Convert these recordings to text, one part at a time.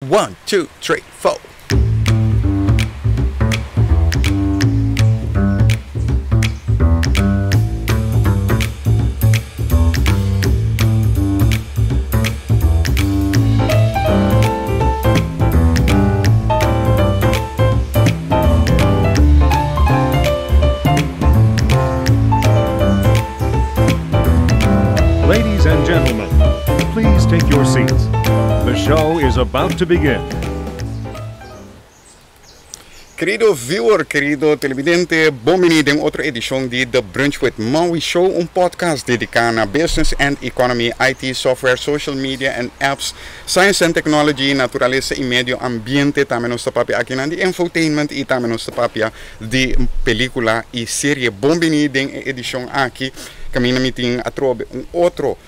1, 2, 3, 4. Ladies and gentlemen, please take your seats. The show is about to begin. Querido viewer, querido televidente, bienvenido en otra edición de The Brunch with Maui Show, un podcast dedicado a business and economy, IT, software, social media and apps, science and technology, naturaleza y medio ambiente. También nos tapapia aquí en infotainment y también nos tapapia de película y serie. Bienvenido en edición aquí. Camina meeting a trobe un outro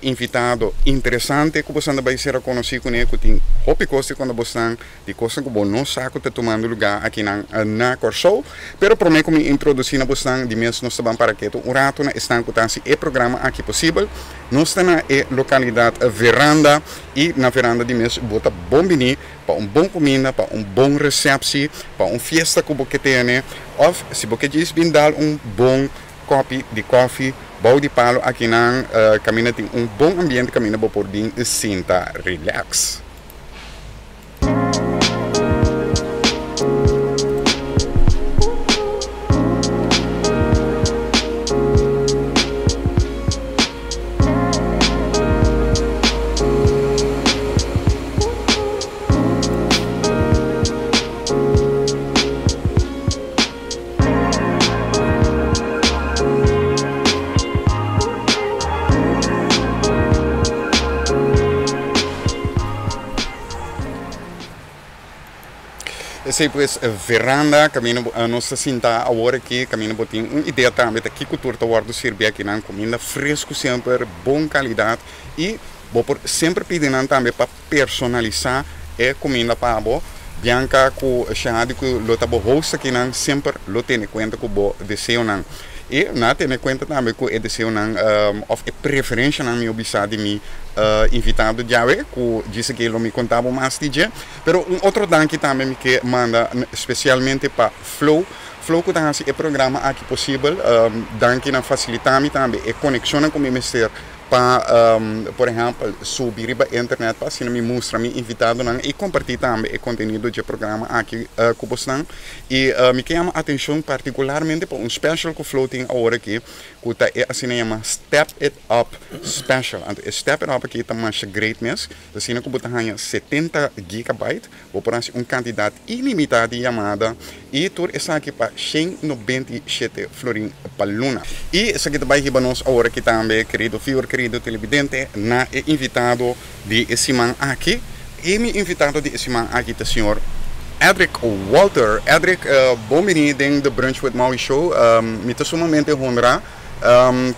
invitado interessante que você vai ser conhecido com ele, que tem hobby coisa quando você de coisa que você não sabe que tomando lugar aqui na Corso, pero para mim como introduzir na você de mês nós estamos para que um rato na estão com esse programa aqui possível. Nós estamos na localidade Veranda e na Veranda de mês bota bom bini para bom comida, para bom recepção, para fiesta que você tem, ou se você diz bindal bom copy de coffee, bau de palo aqui na caminha tem bom ambiente, caminha para poder sentar relax. Esse pues veranda, caminho nós sentar agora aqui, caminho botin ideia também aqui cultura tá guardo servir aqui na comida fresco sempre, bom qualidade e por sempre pedindo também para personalizar comida para bo bianca com chade que lo tá bo host aqui na sempre lo tem conta com bo desejo na e na tem conta também com desejo na of preferência na minha obisa de mi invitado já que disse que ele me contava mais DJ, pero outro danke também que manda especialmente para Flow que tá esse programa aqui possível, danke na facilitar também a conexão com o ministério para, por exemplo, subir para a internet para se me mostrar me invitado e compartilhar também o conteúdo do programa aqui com vocês e me chama a atenção particularmente para special que Flow tem agora aqui que tá assim chama Step It Up Special. Então Step It Up aqui tá mais greatness, assim que botar 70 GB, vou por quantidade ilimitada de chamada e tudo isso aqui para 197 florin para luna. E isso aqui também que nós agora aqui também querido viewer, querido televidente, na invitado de esse man aqui. E me invitado de esse man aqui é o senhor Edric Walter. Edric, bem-vindo em The Brunch with Maui Show. Me está sumamente honrado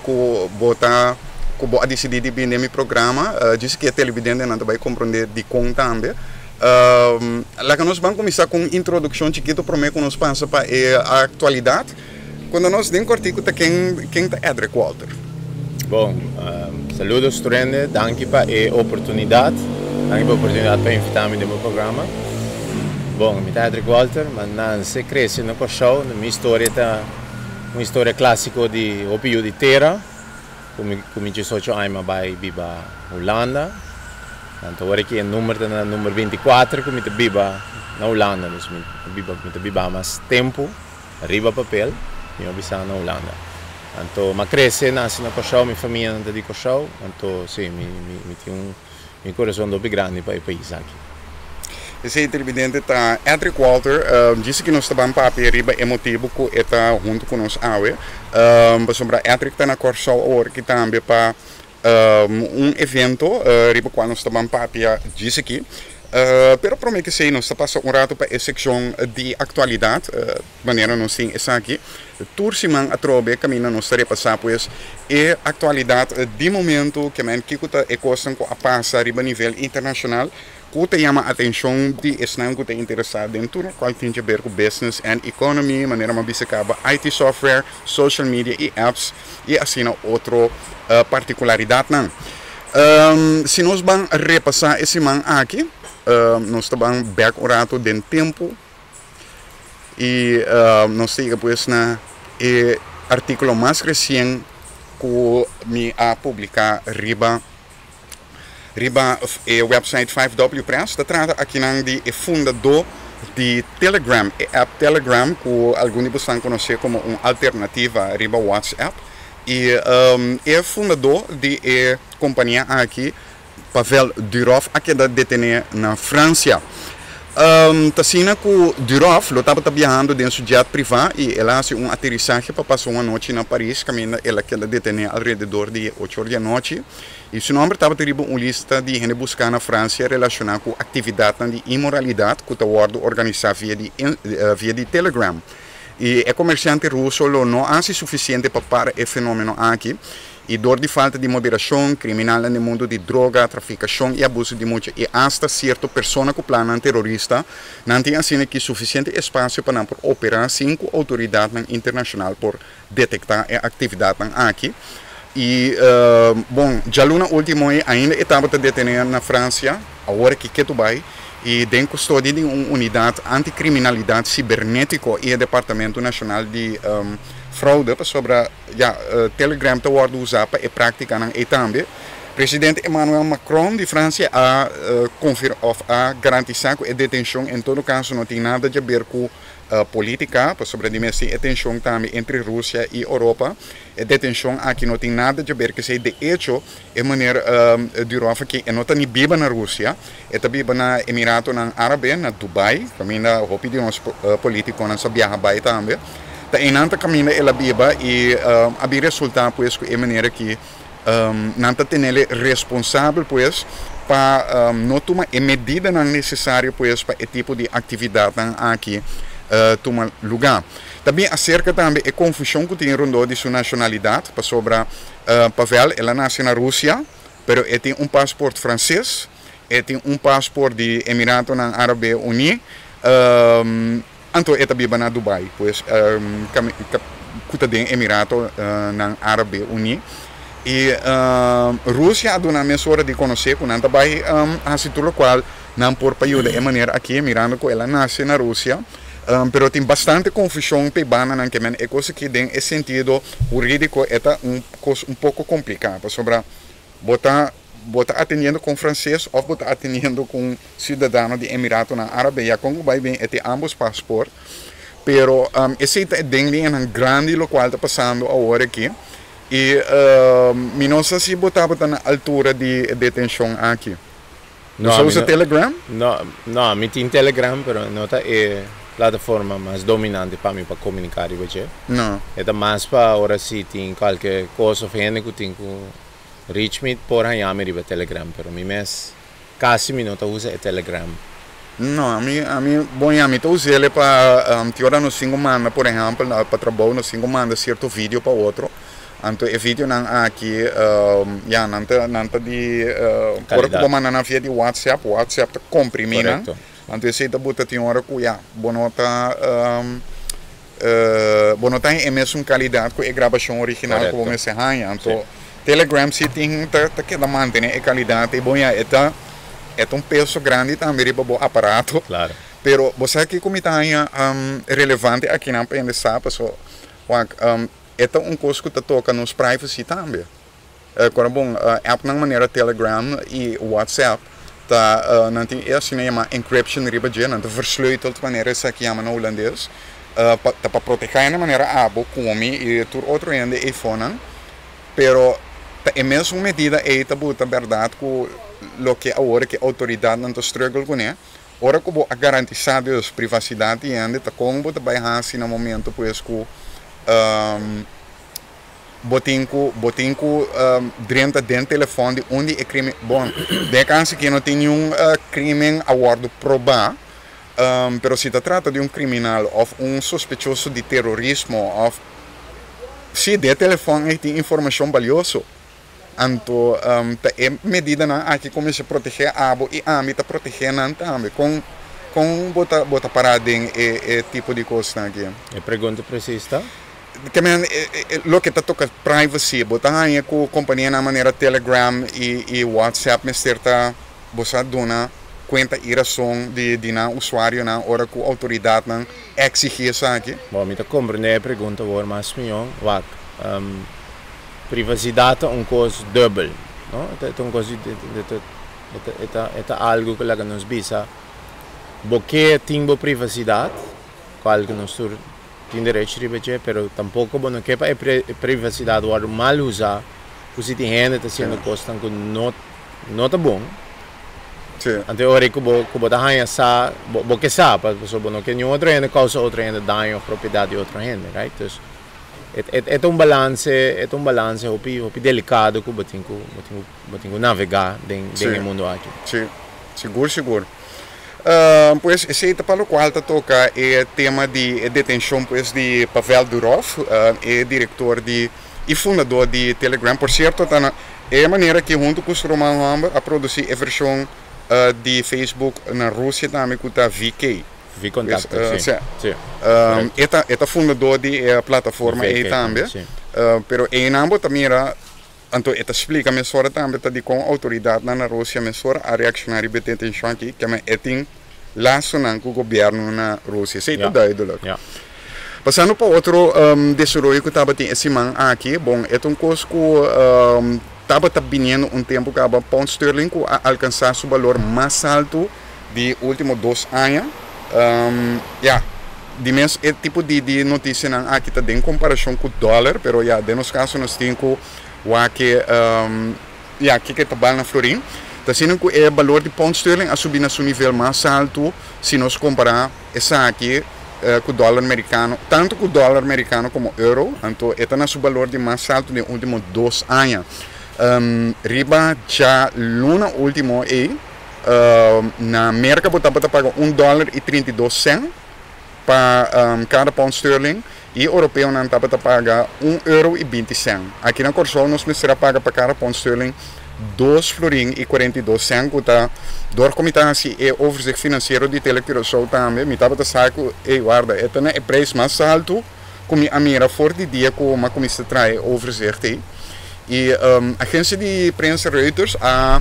que você decidiu de vir no programa. Disse que é televidente, não vai compreender de como também. Lá que nós vamos começar com uma introdução chiquita para mim que nós passamos para a atualidade. Quando nós temos um artigo, quem é Edric Walter? Bom, saludos studente, danke para a oportunidade. Danke para a oportunidade para invitar-me no meu programa. Bom, me chamo Edric Walter, mas não se cresce no show. Minha história é uma história clássica de opio de terra. Cominciei 8 anos para ir para Holanda. Então, agora aqui é número 24, que me viva na Holanda. Me viva mais tempo, arriba papel, me viva na Holanda. Então, mas cresce, nasce no show, minha família não dedica ao show. Então, sim, me tem meu coração bem grande para o país aqui. Esse televidente está Edric Walter, disse que nós estamos para arriba emotivo que está junto com nós awe. Sobre Edric está na Corso agora que também para evento, riba qual nós estamos para disse aqui. Pero para mim que sei, nós estamos passando rato para a secção de atualidade, maneira nós temos essa aqui. Tursimang a trobe, caminho nós estaremos passar pois e atualidade de momento que men que está a coisa com a passar riba nível internacional. Que chama a atenção de estão que interessado em tudo qual tem a ver com business and economy, maneira mais bisacaba IT software, social media e apps e assim outra particularidade não. Se nós vamos repassar esse man aqui, nós estamos back orato de tempo e nós temos pues na artículo mais recente que me a publicar riba website 5W Press, dat trata aqui de fundador de Telegram, app Telegram, que alguns estão conhecendo como uma alternativa riba WhatsApp, e é fundador de companhia aqui, Pavel Durov, aqui da detém na França. Tassina que Durov estava viajando dentro de jet privado e ela fez um aterrissagem para passar uma noite na Paris, caminhando ela que ela detém ao redor de 8 horas da noite. E seu nome estava terrível uma lista de gente buscar na França relacionada com atividade de imoralidade que está organizada via de Telegram. E é comerciante russo não é suficiente para parar esse fenômeno aqui. E dor de falta de moderação criminal no mundo de droga, traficação e abuso de muita e hasta certa pessoa que plana terrorista não tem assim que suficiente espaço para operar 5 autoridades internacionais por detectar a atividade aqui. E, bom, já no último ano ainda estava detenido na França, agora que tu vai, e tem custódia de uma unidade anticriminalidade cibernética e o Departamento Nacional de Fraude sobre Telegram te worden usado para praticar e também. Presidente Emmanuel Macron de França a garantizado que a detenção em todo caso não tem nada a ver com política, sobre a detenção também entre Rússia e Europa. A detenção aqui não tem nada a ver com se de hecho é maneira de Europa que não está nem viva na Rússia, está viva na Emirato Árabe, na Dubai, também a roupa de uns políticos não sabia viajar também. Em nanta caminho ela viva e a resultado pues é maneira que nanta tem ele responsável pues para não tomar a medida necessária pues para esse tipo de atividade aqui tomar lugar. Também acerca também a confusão que tem rondou de sua nacionalidade para sobre Pavel, ela nasce na Rússia, pero ele tem passaporte francês, ele tem passaporte de Emirato Árabe Unido. Anto eta biba na Dubai, pois kuta den Emirato na Árabe Unido e Rússia do na mesura de conhecer com nanta bai a situa qual não por período de maneira aqui mirando que ela nasce na Rússia, pero tem bastante confusão pebana na que men é coisa que tem esse sentido jurídico é um pouco complicado sobre botar atendendo com francês ou botar atendendo com cidadão de Emirato Árabe, já como vai bem ter ambos passaportes, pero esse é um grande lo qual está passando agora aqui e me não sei se botar na altura de detenção aqui. Não usa Telegram? Não, me tem Telegram, pero não é plataforma mais dominante para mim para comunicar com você. Não. É mais para agora se tem qualquer coisa que tem com reach me por aí a mim Telegram, pero mi mes quase me não usa Telegram. Não, a mim bom a mim usa ele para tirar no 5 manda, por exemplo, para trabalhar no 5 manda certo vídeo para outro. Então o vídeo não aqui já não de por como manda na via de WhatsApp tá comprimindo. Então esse tá bota tem hora que já bonota bonota em mesma qualidade que a gravação original que vamos encerrar. Então Telegram se tem que manter a qualidade e bom é peso grande também para o aparato. Claro. Pero você que como está relevante aqui na pensar pessoal, é coisa que toca nos privacy também. Agora bom, app na maneira Telegram e WhatsApp tá não tem assim uma encryption riba de não versleuteld maneira isso aqui chama no holandês. Para proteger de maneira abo como e tur outro ainda iPhone. Pero em mesma medida é a verdade que o que agora que a autoridade não struggle com ele, ora que a garantizar a privacidade e ainda como vai assim no momento pois que botinco dentro do telefone onde é crime bom, de caso que não tem nenhum crime a guardo probar, pero se trata de criminal ou suspeitoso de terrorismo ou se de telefone tem informação valiosa, então é medida na aqui começa a proteger a abo e a mim tá protegendo também com bota parada em tipo de coisa aqui. E pergunta precisa? Que lo que toca privacy, botar aí com companhia na maneira Telegram e WhatsApp, mas certa você dona conta a razão de na usuário na hora que a autoridade não exige isso aqui. Bom, me compreender a pergunta agora, mas melhor, privacidade é uma coisa dupla, não? É uma coisa é algo que nos visa, porque tem privacidade, qual que nós tem direito de receber, mas tampouco não quer para privacidade ou mal usar, porque tem gente que está fazendo coisas que não é bom. Ante ora que bo da hanya sa bo que sabe, porque não quer nenhum outro gente causa outra gente dano à propriedade de outra gente, right? Então é um balance hopi delicado que bo tenho navegar dentro do mundo aqui. Sim, seguro. Pois esse para o qual toca é tema de detenção pois de Pavel Durov, é diretor e fundador de Telegram. Por certo, é a maneira que junto com os Roman Lamber a produzir a versão de Facebook na Rússia também com a VK. V-Contact, sim. É fundador da plataforma e também. Pero em ambos também era, então esta explica a mesora também de com a autoridade na Rússia mesora a reaccionar e beter atenção aqui que é tem laço com o governo na Rússia. Isso é duidelijk. Passando para outro desenvolvimento que estava esse man aqui, bom, é um coisa que estava vindo tempo que a pound sterling alcançar seu valor mais alto de últimos 2 anos. De mesmo é tipo de notícia aqui está em comparação com o dólar, pero de nos casos nós temos que está bem na florim. Está sendo que o valor de pound sterling a subir no seu nível mais alto se nós comparar essa aqui com o dólar americano, tanto com o dólar americano como o euro, então está no seu valor de mais alto nos últimos 2 anos. Riba já luna último na América botava pagar $1,32 para cada pound sterling e o europeu não estava pagar €1,20. Aqui na Corsol nós precisamos pagar para cada pound sterling $2,42 que está do comitê é overzicht financeiro de Telecorsol também me estava dizendo que guarda é o preço mais alto como a minha forte dia como a comissão traz overzicht e a agência de prensa Reuters a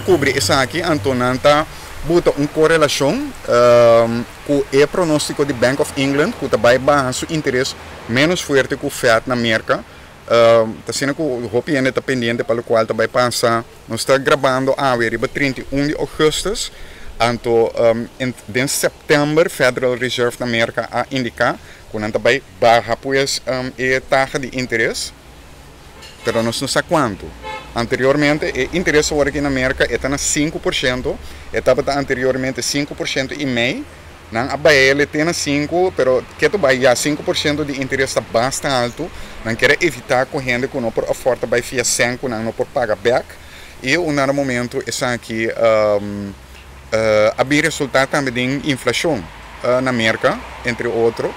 cobrir essa aqui Antonanta bota uma correlação com o pronóstico de Bank of England que também baixa o interesse menos forte que o Fed na América. Está sendo que o OPN está pendente para o qual também passa. Nós estamos gravando a 31 de agosto. Então, em setembro, Federal Reserve na América a indicar que não também baixa pois a taxa de interesse, mas nós não sabemos quanto. Anteriormente, o interesse agora aqui na América está na 5%, estava anteriormente 5% e meio. A Bahia tem 5%, mas que tu vai 5% de interesse bastante alto. Não quer evitar correndo que não por oferta vai fiar 100, não por pagar back. E no momento essa aqui havia resultado também de inflação na América, entre outros.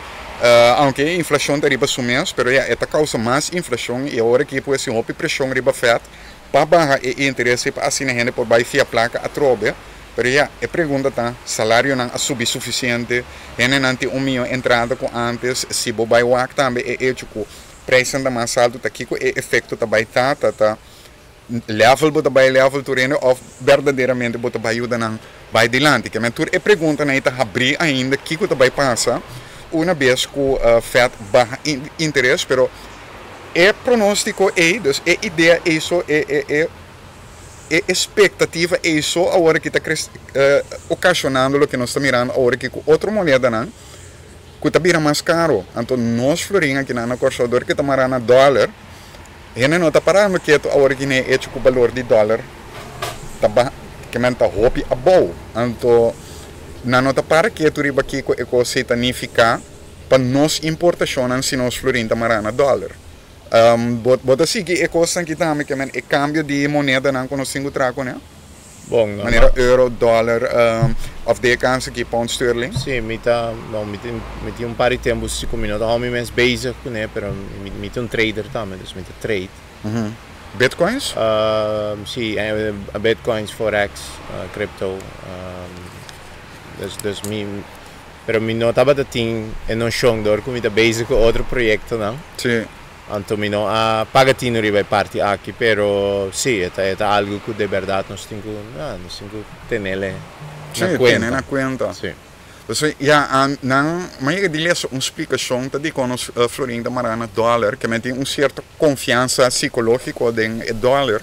Aunque a inflação está riba sumes, mas esta causa mais inflação e agora que pode ser uma pressão riba Fed para baixar o interesse para assim a gente por vai fiar placa a trobe. Pero a pergunta está, salário não a subir suficiente, gente não tem milhão entrada com antes, se o vai o também é tipo preço ainda mais alto, tá aqui com o efeito também tá level bota vai level tureno ou verdadeiramente bota vai ajuda não vai adiante, que a mentor é pergunta não está abrir ainda que o vai passar, uma vez que o Fed baixa interesse, pero é pronóstico dus é ideia isso é expectativa é isso agora que está ocasionando o que nós estamos mirando agora que com outra moeda não que está virando mais caro então nós florinha aqui na corsador que está marando dólar e não está parando que agora que nem é com o valor de dólar tá que man tá hopi a bom então não está para que tu riba aqui com o significa para nós importação se nós florinha está marando dólar bota seguir a coisa que também que é cambio de moeda não conhecemos trago né bom maneira euro dólar of the currency aqui pound sterling sim me tem par de tempo se combina da homem mais basic né pero me tem trader também dus me tem trade bitcoins sim bitcoins forex crypto dus me pero me não estava tem e não chão dor como está basic outro projeto não sim Antomino a pagatino riba parte aqui, pero sì, è algo que de verdad nos tengo tenerle Sim, tem na conta. Sì. Dus ja, maar je die lees een explicação dat die con ons Florinda Marana dólar, que tem certa confiança psicológica em dólar.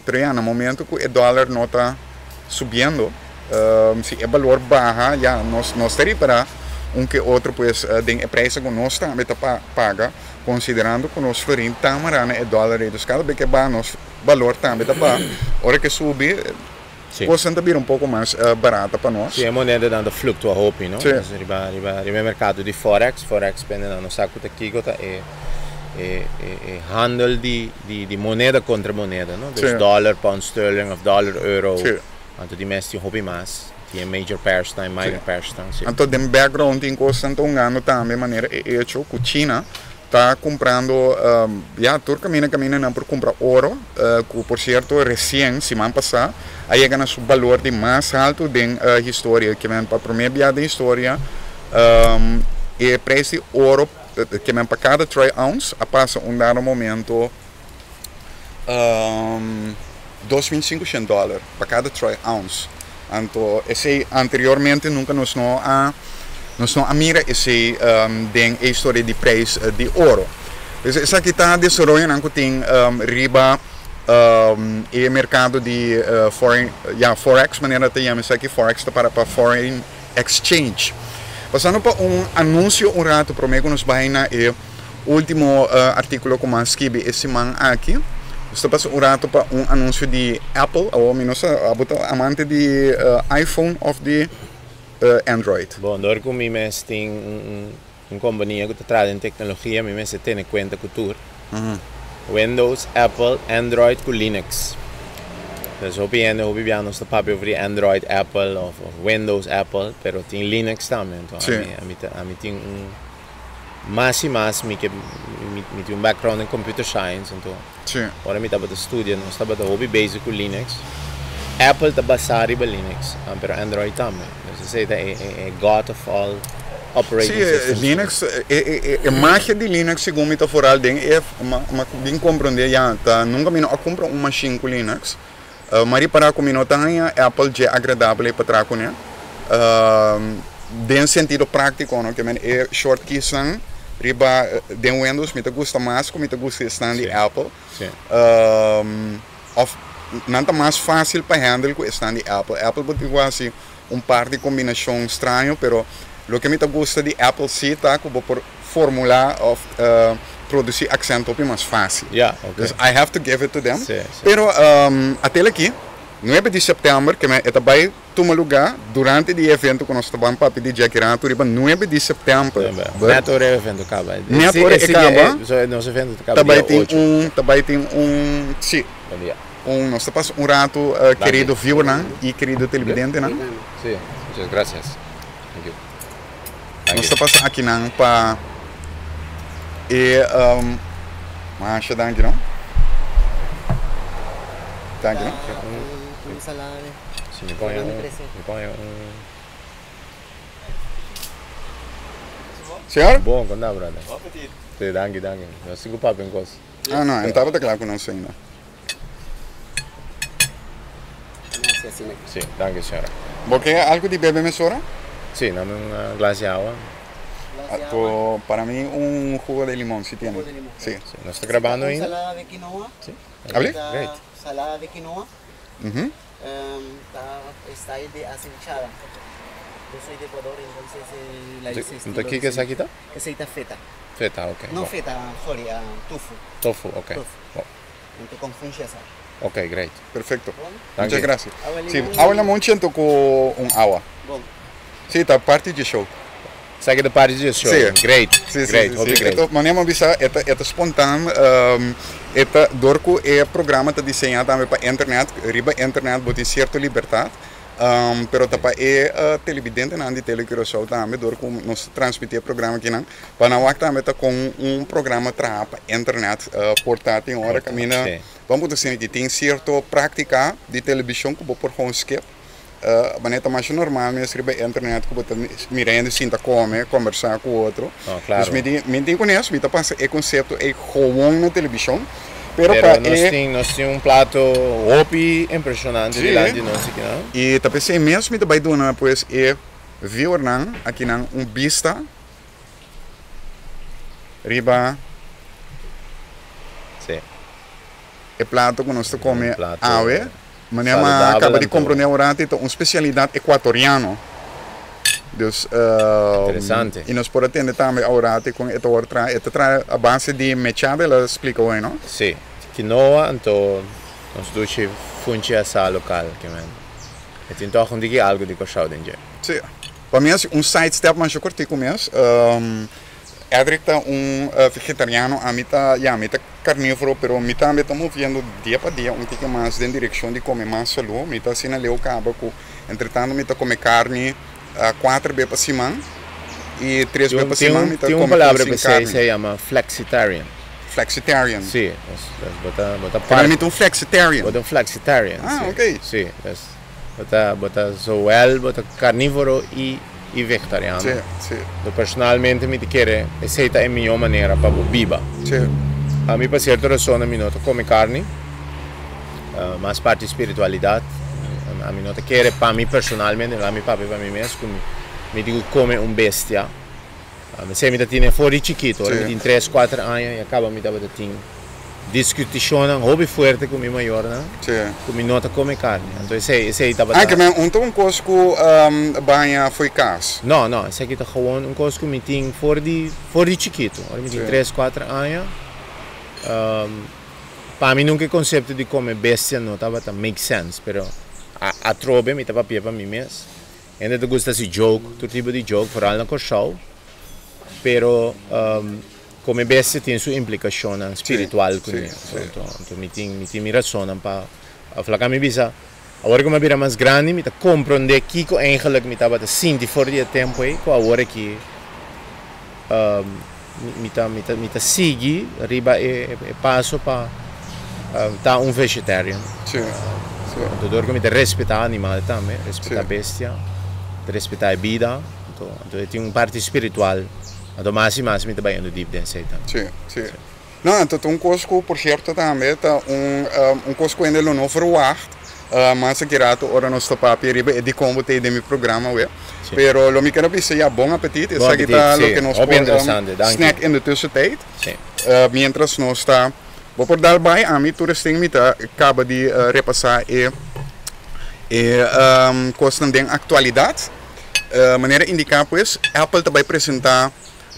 Pero ja, no momento que o dólar não está subindo, se o valor baja, ja, nós teríamos para que outro pues den preço que nós também paga, considerando que nós Florinda Marana o dólar reduzido, cada vez que baja nosso valor também está paga. Hora que sube Sì. Posso vir um pouco mais barata para nós. Sì, a moneta dando fluctua hopi, no? Sì. Riba mercato di Forex spende un sacco di kikota e handel di moneta contra moneta, no? Dus Sì. dollar, pound sterling of dollar, euro, Sì. anto di mesti hopi mas, di major pairs time, minor pairs time, sì. Então, de background em constante ano também maneira hecho que China está comprando, já turca camina não por comprar ouro, que por certo recém semana passada aí ganha seu valor de mais alto da história, que vem para a primeira vez da história, e o preço de ouro que vem para cada 3 ounce passa dado momento $2.500 para cada 3 ounce. Então, esse anteriormente nunca nos não a mira esse den a história de preço de ouro. Isso aqui está desenvolvendo tem riba e mercado de forex, maneira de chamar isso aqui forex para foreign exchange. Passando para anúncio rato para mim que nos vai na último artigo que eu escrevi esse man aqui. Estou passando rato para anúncio de Apple ou menos amante de iPhone ou de Android. Bom, door com mim mes tem companhia que traz em tecnologia, mim mes tem conta cultura. Windows, Apple, Android com Linux. Dus hopi piano sta papel over Android, Apple of Windows, Apple, pero tem Linux também. Então, a mim tem mais mi tem background em computer science, então. Sim. Ora mi estava studiando, estava hobby basic com Linux. Apple está basado em Linux, pero Android também. Então, é God of all operating systems. Linux, a magia de Linux, segundo a foral, é bem compreender, nunca me compro uma machine com Linux, mas para que não tenha Apple é agradável para trabalhar com ele. Em sentido prático, que é short keys, riba de Windows, me gusta mais, como me gusta estar de Apple. Não é mais fácil para handle que está de Apple. Apple pode quase par de combinação estranho, pero o que me gusta de Apple sim tá como por formular of produzir acento mais fácil. Yeah, okay. So I have to give it to them. Sim. Pero até aqui, 9 de setembro, que é vai tomar lugar durante o evento que nós estamos para pedir de Jaquirã, 9 de setembro. Neto o evento acaba. Neto o acaba. Nosso evento acaba. Também tem sim. Nós estamos rato, querido viewer e querido televidente, né? Sim, muitas graças. Thank you. Nós estamos aqui para mas danke não? Danke não? Salame. Sim, me põe Senhor? Bom, quando dá, brother. Bom apetite. Sim, danke. Eu sigo o papo em coisa. Não, então estava claro que não sei ainda. Sim, danke, senhora. Quer algo de beber, minha senhora? Sim, dá-me glass de água. Para mim, jugo de limão, se tem. Sim. Nós estamos gravando ainda? Salada de quinoa. Sim. Hable? Great. Salada de quinoa. Está de acevichada. Eu sou de Ecuador, então la hice Então, o que é isso aqui? Aceita feta. Feta, ok. No feta, sorry, tofu. Tofu, ok. Tofu. Então com francesa. Ok, great. Perfeito. Danke. Muchas gracias. Agua Sim, limão. água limão tinha com água. Bom. Sim, tá parte de show. Segue da parte de show. Sim. Great. Sim, Great. sim, Hope sim. great. Então, maneira bisa, é espontâneo, é dorco é programa tá desenhado também para internet, riba internet botar certa liberdade. Pero tapa televidente não de telecurso também dorco nós transmitir programa aqui não. Para não também tá com programa para internet portátil hora camina. Vamos dizer que tem certa prática de televisão que por skip. maneta mais normal, mas riba internet que bota mirando sinta come, conversar com o outro. Oh, claro. Dus me conhece, me passa é conceito é gewoon na televisão. Pero nós temos prato hopi impressionante de lá de nós aqui, não? E também sei mesmo que vai donar pois é viornan aqui na vista riba sim. É prato que nós come ave, mas saudável, acaba de compreender agora uma especialidade equatoriana. Dus, interessante. E nós podemos atender também agora com esta traz a base de mechada, ela explica hoje, não? Sim. Quinoa, então nós dois funciona essa local, que man. Então a gente algo de coxão dentro. Sim. Para mim é sidestep, mas eu curti começo. Edric é vegetariano, a mim tá carnívoro, pero a mim também estamos vendo dia para dia pouco mais na direção de comer mais saúde. Mim tá assim na leu cabo, entretanto mim tá comer carne 4 vezes por semana e 3 vezes por semana. Tem uma palavra que se chama flexitarian. Flexitarian. Sim, bota parte. Um flexitarian. Bota flexitarian. Ah, ok. Sim, bota bota carnívoro e vegetariano. Sim, sim. Eu personalmente me quero aceitar a minha maneira para viver. Sim. A mim por certa razão a mim não come carne, mas parte de espiritualidade. A mim não quero para mim personalmente, a mim papai para mim mesmo, me digo come bestia. Se me tiene fuori chiquito, ora mi tiene 3-4 anos e acaba mi dava tin discussione hobby forte com mi maior, né? Sim. Com mi nota come carne. Então sei tava. Ah, que men um cosco banha foi cas. Não, esse aqui tá gewoon cosco mi tiene fuori chiquito. Ora mi tiene 3-4 anos. Para mim nunca conceito de come bestia não tava make sense, pero a trobe mi tava pia para mim mesmo. Ainda te gusta esse jogo, todo tipo de jogo, vooral na show. Pero come bestia tem sua implicação espiritual com isso. Então me tem razão para falar que me bisa. Agora que me vira mais grande, me tá compreender que eigenlijk me tava sentindo fora de tempo aí, com agora que me tá seguir riba e passo para tá vegetariano. Sim. Então dor que me tá respeitar animal também, respeitar bestia, respeitar a vida. Então tem parte espiritual. Então, mais me está bem no deep dance também. Sim. Não, então cosco, por certo, também tá cosco ainda não verwacht, mas aqui rato ora nós topa peribe é de como tem de meu programa, ué. Pero lo me quero pensar bom apetite, essa aqui tá lo que nós podemos snack in de tussentijd. Sim. Mientras nós está, vou por dar by a mim toda esta me tá acaba de repassar coisa de atualidade. Maneira indicar pois Apple também apresentar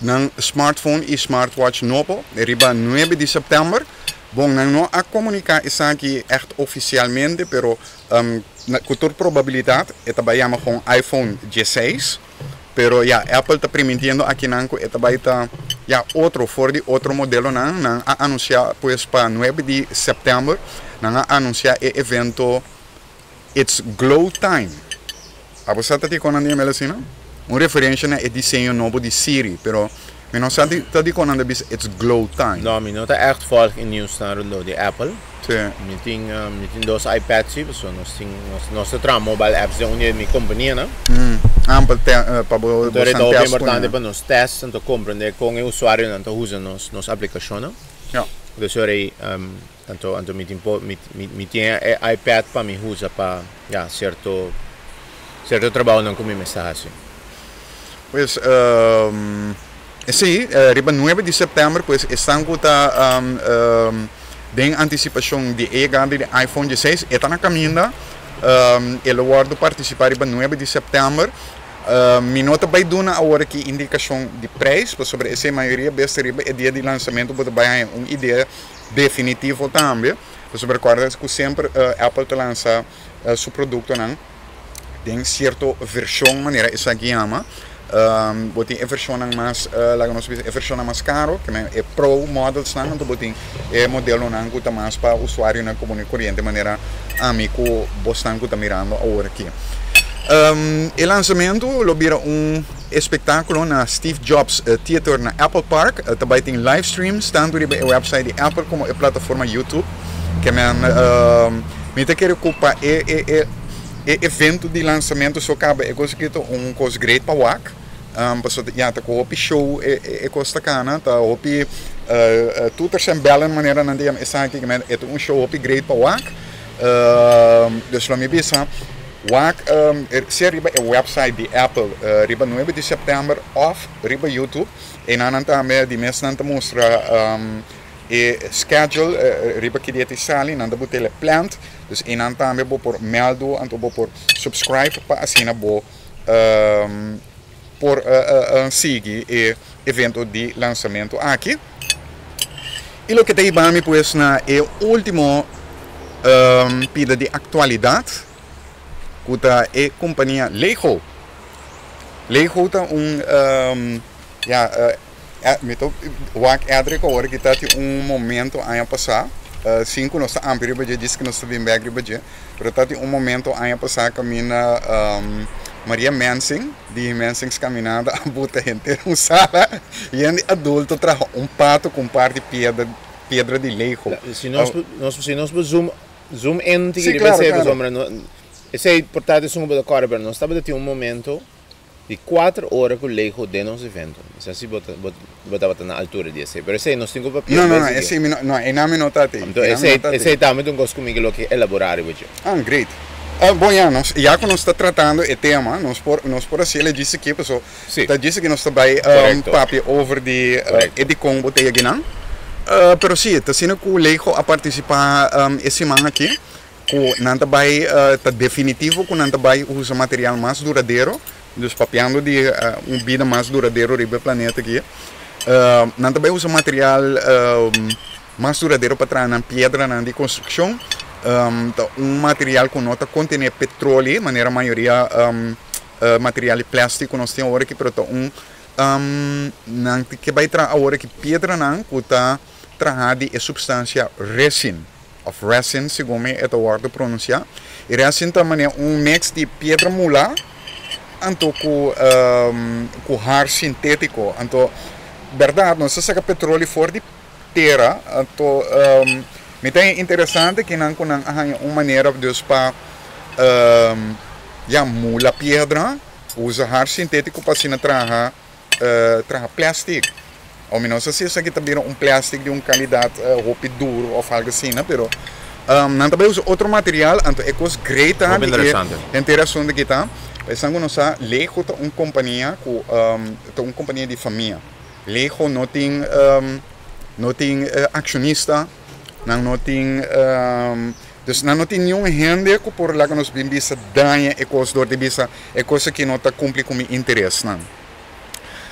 ng smartphone e smartwatch novo, riba 9 de setembro. Bom, não a comunicar isso aqui echt oficialmente, pero com toda probabilidade, também chama com iPhone 16. Pero Apple está permitindo aqui nanco, também está outro modelo não a anunciar pois para 9 de setembro, não a anunciar o evento It's Glow Time. A você está com a minha assim, não? Uma referência é desenho novo de Siri, pero me não sabe tá de quando bis it's glow time. Não, me não tá echt volg in nieuws naar de Apple. Sim. Me tem dois iPads, so nós temos mobile apps de onde me companhia, né? Amplo para então é muito importante para nós testar, então compreender com o usuário então usa nos aplicações. Ja. Dus aí então me tem iPad para me usa para certo trabalho não com minha mensagem. Pois, sim, riba 9 de setembro, pois, estão com a antecipação de chegada de iPhone 16, está na caminho, ele vai participar riba 9 de setembro. Minota vai dar a hora que indicação de preço, sobre essa maioria, besta riba, é dia de lançamento, pode vai uma ideia definitiva também, sobre recorda que sempre Apple te lança seu produto, não? Tem certa versão, maneira, essa aqui chama. Botin a versão mais, a versão mais caro, que é Pro Models, então botin é modelo não custa mais para o usuário na comum corrente, maneira amigo, bostan custa mirando agora aqui. O lançamento vira espetáculo na Steve Jobs Theater na Apple Park, também tem live streams tanto no website de Apple como na plataforma YouTube, que me quero culpar evento de lançamento só cabe é coisa que coisa great para WAC. Pessoal já tá com o show é costa cana tá o tudo sem bela maneira não tem essa aqui que é show great para WAC. Dus lá me bisa WAC se arriba é website de Apple riba 9 de setembro off riba YouTube e nan também de mês nan mostra schedule riba que dia te sali nan bote le plant dus e nan também bo por meldo anto bo por subscribe para assina bo por seguir e evento de lançamento aqui e lo que te ibami pues na é último pida de atualidade que é companhia Lego. Lego tá WAC Adrico agora que tá momento a passar 5 nós tá amplo budget diz que nós tá bem back budget pero tá momento a passar caminha Maria Mensing de Mensing's caminhada a bota gente sala e adulto traz pato com parte de pedra de Lego. Se nós zoom in sim, claro. Esse portanto é da Corber, nós estamos tendo momento de 4 horas com o Lego de nosso evento. Se assim botava na altura desse, mas esse nós temos papel. Não, esse não é nome notado. Então esse também um gosto comigo que elaborar o budget. Great. Bom, já que nós está tratando o tema, nós por assim ele disse que pessoal, está disse que nós está vai papi over de Edicom botei aqui pero sim, está sendo que o Lego a participar esse ano aqui. Não vai definitivo que não vai usar material mais duradouro, dos papiando de vida mais duradouro no planeta aqui. Não vai usar material mais duradouro para trazer na pedra de construção, material que não contém petróleo, de maneira a maioria material plástico nós temos agora aqui, pero que vai trazer agora que pedra não que está trazendo de substância resin. Of resin, segundo é o word pronunciar. E resin também é mix de pedra mula, anto com ar sintético, anto verdade, não se saca petróleo fora de terra, anto me tem interessante que não arranha uma maneira de para mula pedra, usa ar sintético para se trazer plástico. Ou não sei se isso aqui também é plástico de qualidade roupa duro ou algo assim, né? Pero não também usa outro material, então é coisa great, interessante que tá. Pensando nós Lego é uma companhia de família. Lego não tem acionista, não tem dus não tem nenhum rende por lá que nós bem bisa danha e coisa dor de bisa é coisa que não está cumpre com meu interesse, não.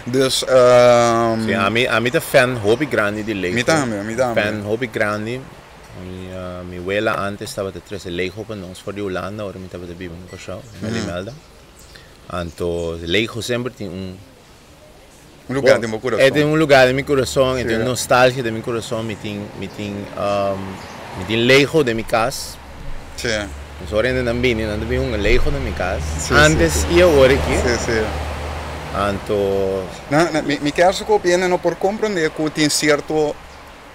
Dus sim, a mim é fan hobby grande de Lego. Me também. Fan hobby grande. Minha abuela antes estava a trazer Lego para nós for de Holanda, agora me estava a viver no Cochão, na Limelda. Então, Lego sempre tem lugar de meu coração. É um lugar de meu coração, é uma nostalgia de meu coração, me tem Lego de minha casa. Sim. Só ainda não vi Lego de minha casa. Antes e agora aqui. Sim. Então, me quero só compreender não por compreender que tem certo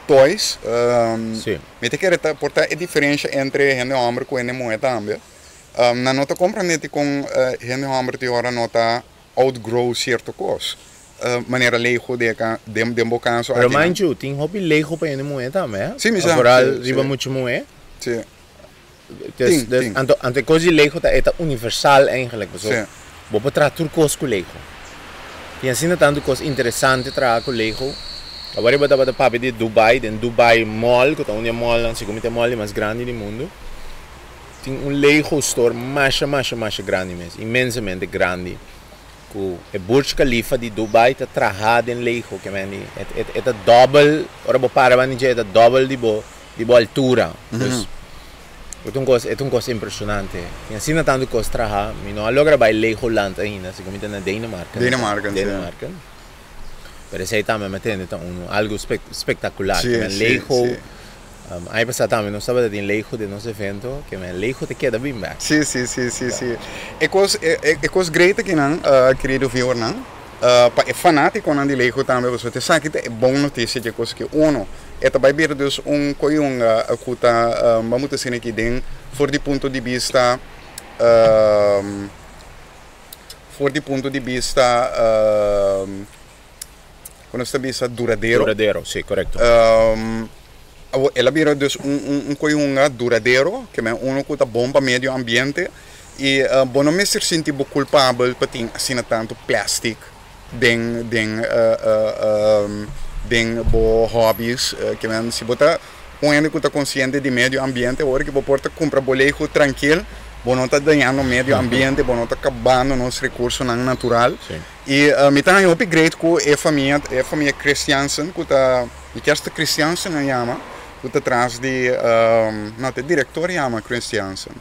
toys. Me te quero portar a diferença entre gente homem e gente mulher também. Não está compreendendo com gente homem que agora não está outgrow certo coisa. Maneira Lego de bocanço. Pero mind you, tem hobby Lego para gente mulher também. Sim, me agora riba muito mulher. Sim. Ante coisa Lego é universal eigenlijk. Sim. Vou para tudo coisa com Lego. E assim tanto coisa interessante trazer com Lego. Agora eu estava para de Dubai Mall, que é uma mall, assim como mall mais grande do mundo. Tem Lego store mais grande mesmo, imensamente grande. O Burj Khalifa de Dubai está trajado em Lego, que é double, ora vou para a é double de altura. É uma coisa impressionante. E assim tanto coisa trabalhar, não logra vai Legoland ainda, assim como na Dinamarca. Dinamarca. Parece que também tem algo espetacular. Lego, aí passa também, não sabe de Lego de nosso evento, que Lego te queda bem back. Sim. É coisa grande que não, querido viewer, não. É fanático de Lego também, você sabe que é boa notícia de coisa que é também ver dus coisa que está vamos dizer aqui dentro, for de ponto de vista voor die ponto de vista, quando sta vista duradouro. Duradouro, sim, correto. Ela vira dus coisa duradouro, que é que é bom para o meio ambiente e não me sentir culpável para ter assim tanto plástico den bo hobbies que men se bota quando que tá consciente de meio ambiente hora que você pode comprar bolejo tranquilo você não está danhando o meio ambiente você não está acabando nos recursos natural e me tá um upgrade com a família Christiansen que tá e que esta Christiansen chama que tá atrás de não tem diretor chama Christiansen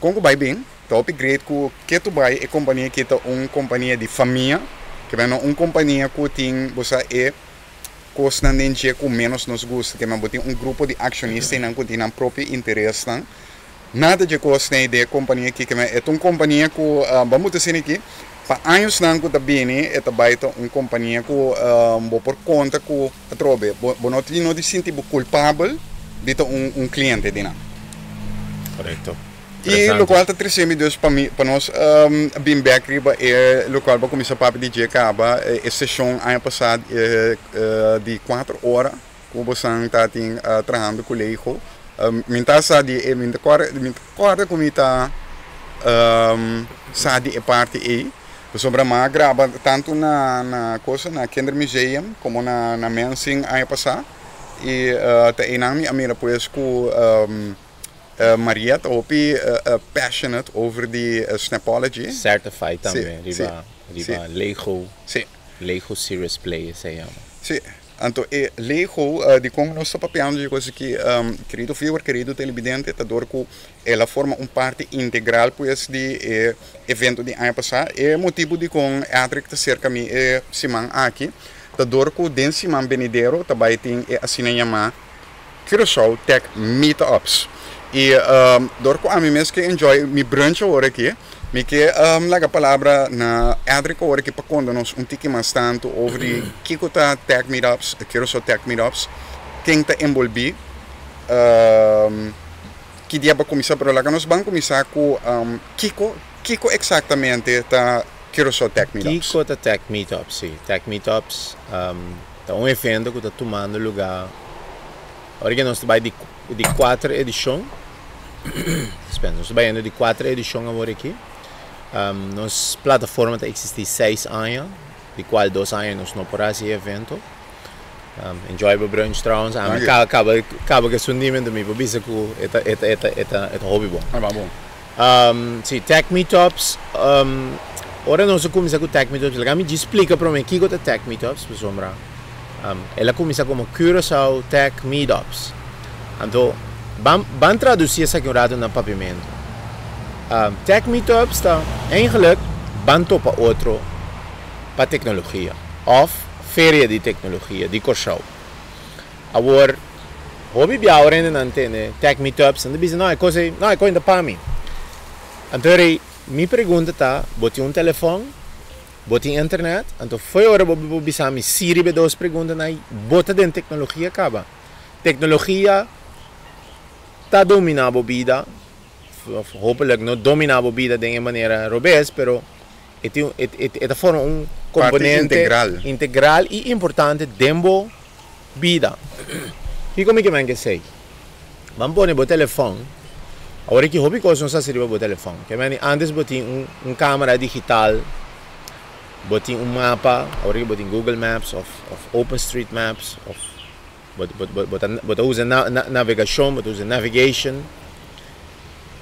como vai bem tá upgrade com que tu vai é companhia que tá companhia de família que é uma companhia que tem você custa nem com menos nos gosta que é tem grupo de acionistas que tem a própria interesse nada de custa de companhia que é uma companhia que vamos dizer aqui para anos não que também é baita companhia que por conta que a trobe não te sentir culpável de ter cliente de nada correto. E o qual está trazendo Deus para nós bem back é o qual vai começar para DJ acaba a sessão ano passado de 4 horas que você está trabalhando com o leigo minta sabe minta quarta como está sabe a parte aí sobre a grava tanto na coisa na Kinder Museum como na Mensing ano passado e tá enami a mira pois com Maria está passionate over the Snapology. Certified também, riba Lego. Sim. Lego Serious Play se chama. Sim. Então, Lego, de como nós estamos papelando de coisa que, querido viewer, querido televidente, tá dor que ela forma parte integral pois de evento de ano passado. É motivo de com Adric tá cerca me semana aqui. Tá dor que den semana benedero também tem assim chamar Curaçao Tech Meetups. E door ko ami mes que enjoy mi brunch hora aqui me que laga palavra na Adrico hora que para quando nós tiki mais tanto over de Kiko tá tech meetups quero só tech meetups quem tá envolvido que dia para começar para lá nós vamos começar com Kiko exatamente tá quero só tech meetups Kiko tá tech meetups sim tech meetups tá evento que tá tomando lugar agora que nós vai de 4 edição nós vamos de 4 edição agora aqui nossa plataforma existe 6 anos de qual 2 anos não por esse evento enjoyable brunch trouwens acaba que sundimento me por isso que é hobby bom sim tech meetups ora nós começamos com tech meetups ela me explica para mim que é tech meetups por sombra ela começa como Curaçao Tech Meetups então vamos traduzir essa curada no papimento Tech Meetups está eigenlijk van para outro para tecnologia of feria de tecnologia de Curaçao agora hobby biar ainda não tem Tech Meetups não diz não é coisa ainda para mim então me pergunta tá botei telefone botei internet então foi hora vou bisa me Siri be duas perguntas na bota dentro tecnologia acaba tecnologia tá dominando a vida hopelijk não domina a vida de uma maneira robust pero é forma componente integral e importante dentro da vida e como que man sei vamos pôr o telefone agora que hobby coisa não se o telefone que antes botei câmera digital botei mapa agora que botei Google Maps of OpenStreetMaps of bota usa navegação, bota usa navigation,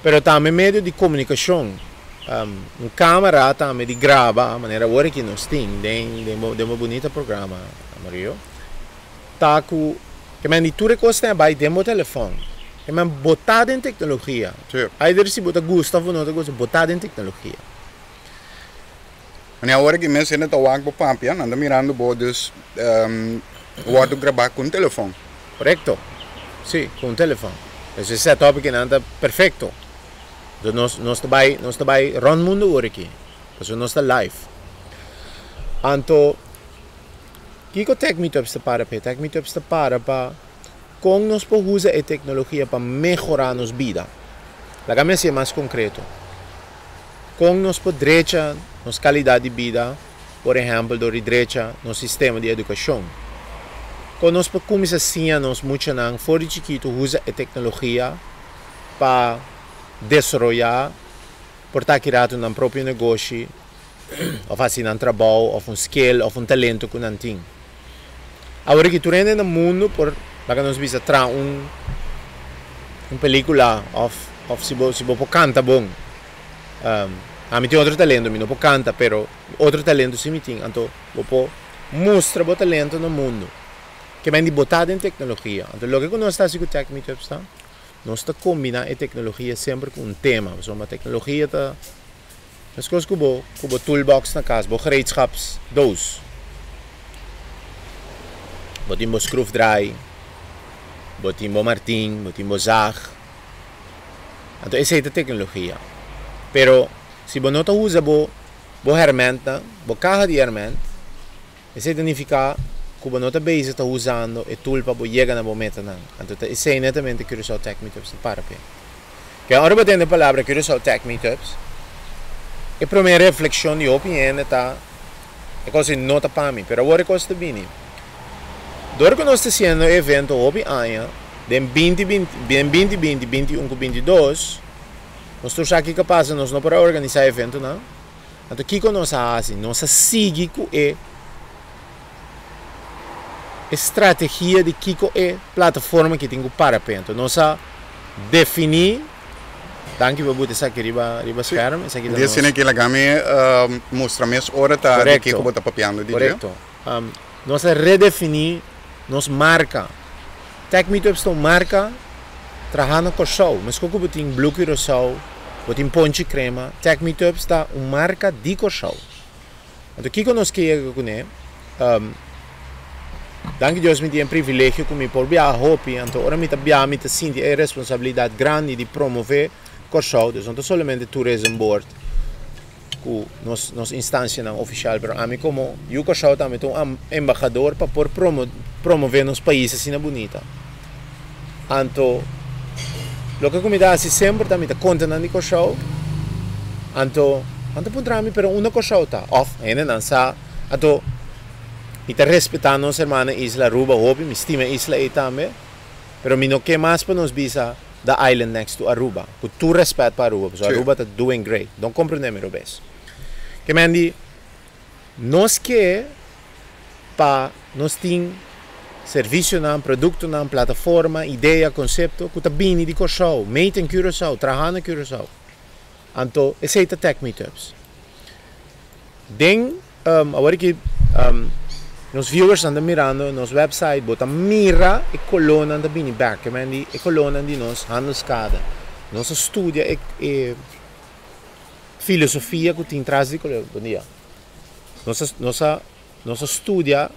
pero também meio de comunicação, câmera também de grava, a maneira agora que nós temos, de uma bonita programa, Mario, tá com, que man tu recosta vai demo telefone, que man botar em tecnologia, aí se bota Gustavo não gosta botar em tecnologia. E agora que mesmo ainda tá wag po pampia, anda mirando bodes Word gravar com o telefone. Correto. Sim, com o telefone. Esse setup que anda perfeito. Nós vai run mundo agora aqui. Porque nós está live. Então, que o Tech Meetup está para? Tech Meetup está para como nós podemos usar a tecnologia para melhorar nossa vida. La cambia é mais concreto. Com nos direita, nos qualidade de vida, por exemplo, do direita no sistema de educação. Com nós começar assim, nós muito não, fora de chiquito, usa a tecnologia para desenvolver, por estar criado no próprio negócio, ou fazer um trabalho, ou skill, ou talento que não tem. Agora que tu rende no mundo, por para nós visa tra uma película, ou se você canta bom. A mim tem outro talento, eu não posso cantar, mas outro talento sim me tem. Então, eu posso mostrar o talento no mundo. Que vem de botar em tecnologia. Então, o que nós estamos fazendo com o Meetups, nós estamos combinando a tecnologia sempre com um tema. Então, a tecnologia está... As coisas que eu toolbox na casa, eu gereedschaps, doos. Eu tenho schroefdraai, eu tenho martin, eu tenho zaag. Então, essa é a tecnologia. Pero, se você não usa a herramienta, a caja de herramienta, isso significa que você não está usando o tool para chegar na meta. Então, isso é netamente que Curaçao Tech Meetups para. Que agora eu tenho a palavra Curaçao Tech Meetups, a primeira reflexão e opinião é coisa que não está para mim, mas agora é coisa que está bem. Agora que nós estamos fazendo o evento hoje, de 2020, 2021 e 2022, nós estamos aqui capazes, nós não podemos organizar o evento, não? Então, o que nós fazemos? Nós seguimos a estratégia de que é a plataforma que temos para o evento. Nós definimos, danke por botar aqui riba scherm. Desse que a gama mostra mais hora tá de que eu estou papiando de dia. Correto. Nós redefinimos, nós marca. Tech Meetups estão marca trabalhando com o show, mas como eu tenho Blue Curaçao, eu tenho Ponte Crema, Tech Meetups está uma marca de show. Então, o que nós queremos com ele? Danke Deus me tem um privilégio comigo por viajar hobby, então agora me sinto a responsabilidade grande de promover o show, então não somente tourism board, que nossa instância não oficial, mas a mim como o show também sou um embaixador para promover nos países assim bonita. Então, o que me dá sempre também está contando com o show, então para mim pero uma show está off, ainda não sabe, então me está respeitando nossa irmã Isla Aruba, hope, me estima Isla aí também, pero me não quer mais para nos visa the island next to Aruba, com tu respeito para Aruba, porque Aruba está doing great, não compreendemos o bem. Que me diz, nós quer para nós tem serviço não, produto não, plataforma, ideia, conceito, que está bem de Curaçao, made em Curaçao, trabalhando em Curaçao. Então, esse é o Tech Meetups. Agora que nos viewers andam mirando nos website, bota mira e coluna anda bem back, que me diz, e coluna de nós, handelscada. Nós estudia filosofia que tem traz de coluna. Bom dia. Nós estudia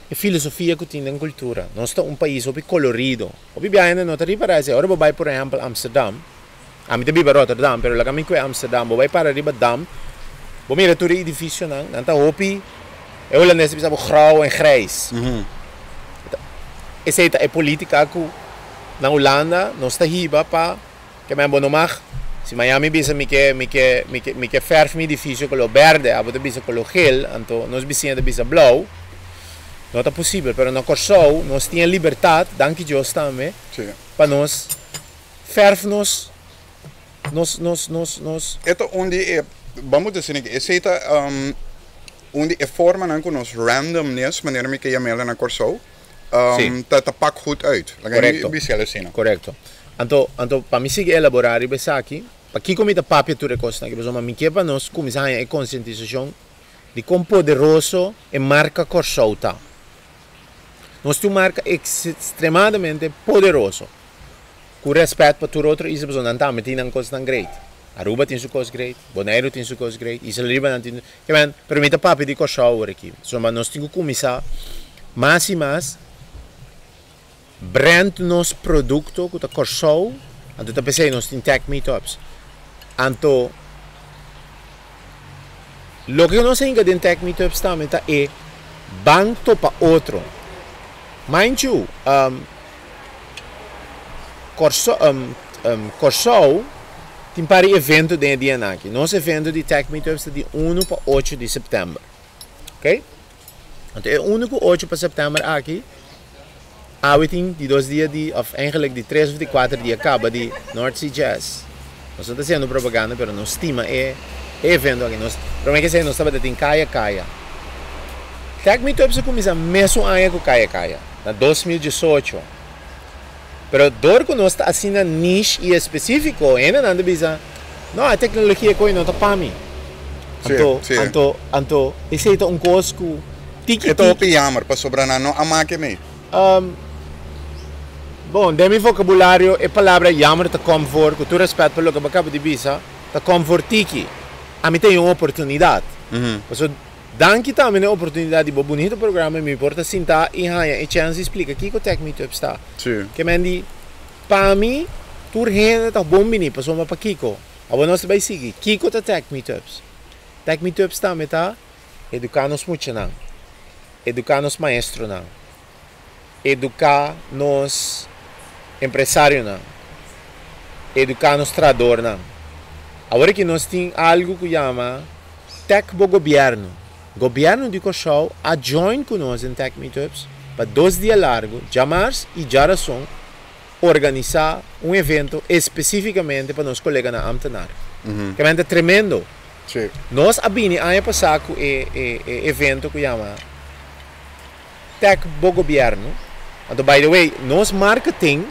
a filosofia que tem na cultura. Nós estamos um país colorido. Obviamente, não está parece. Agora vou por exemplo, Amsterdam. A mim também para Rotterdam, mas lá caminho é Amsterdam. Vou para Rotterdam. Vou mirar todo o edifício, não está hopi. É holandês, bisa grau en grijs. Essa é a política que na Holanda nós está hiba para que me abonomar. Se Miami bisa me que verf mi edifício com o verde, a botar bisa com o gel, então nós bisa bisa blau. Não é possível, mas no Curaçao nós temos liberdade, danke Deus também, para nós verf-nos. Então, onde vamos dizer que essa é onde a forma não que nós randomness, maneira que chamamos na Curaçao, tá pak goed uit. Correto. Correto. Então, para mim seguir elaborar isso aqui, para que como está papel tu recosta, que pessoa me quer para nós começar a conscientização de quão poderoso a marca Curaçao tá. Nós temos uma marca extremamente poderosa. Com respeito para todo outro, isso pessoa não está metendo em coisas tão great. Aruba tem sua coisa great, Bonaire tem sua coisa great, Isla Riba não tem. Que man, permita papi de Curaçao aqui. So, mas nós temos que começar mais e mais brand nos produto que está Curaçao, então tá pensei nós temos Tech Meetups. Então, o que nós temos em Tech Meetups também é banco para outro. Mind you, Curaçao tem para evento de dia aqui. Nosso evento de Tech Meetups é de 1 para 8 de setembro. Ok? Então é 1 para 8 para setembro aqui. Outing de 2 dias of eigenlijk de 3 of de 4 dias acaba de North Sea Jazz. Nós estamos fazendo propaganda, mas não estima é evento aqui. Nós, para mim que sei, nós estamos em Kaya. Tech Meetups começa mesmo ano com Kaya, na 2018. Pero dor que nós está assim na niche e específico, ainda não bisa. Não, a tecnologia que não está para mim. Então, esse é um coisa que tiki. Ito okay jammer para sobrar na no amake me. Bom, de meu vocabulário é palavra jammer te comfort, com todo respeito pelo que eu acabo de bisa, te comfort tiki. A mim tem uma oportunidade. Então, danke também a oportunidade de um bonito programa, me importa sentar e ganhar a chance de explicar aqui que o Tech Meetup está. Sim. Que me diz, para mim, tudo é bom menino, para somar para Kiko. Agora nós vamos seguir. Kiko está Tech Meetups. Tech Meetups está educar nos muito não, educar nos maestros não, educar nos empresários não, educar nos trador não. Agora que nós temos algo que chama Tech Bo Governo. Governo de Cochau a join conosco em Tech Meetups para 2 dias largos, jamais e Jarason, organizar um evento especificamente para nossos colegas na Amtenar. Que é tremendo. Sim. Nós abini ano passado com evento que chama Tech Bo Governo. Então, by the way, nosso marketing,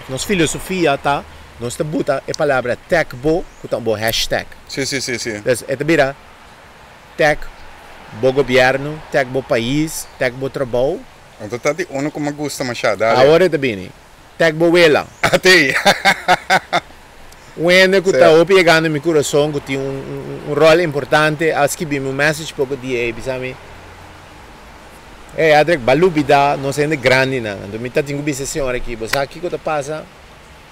nossa filosofia tá, nós bota a palavra Tech Bo, com um hashtag. Sim. Então, é vira Tech Bo Governo, Tech Bo País, Tech Bo Trabalho. Então tá de uno como gusta machado. Agora é bem. Tech Bo Wela. Até. O ene que está pegando no meu coração, que tem um rol importante, acho que bem um message pouco de aí, sabe? É, Adrek, balubida, não sei onde grande, não. Então, me tá tendo uma senhora aqui, você aqui que passa,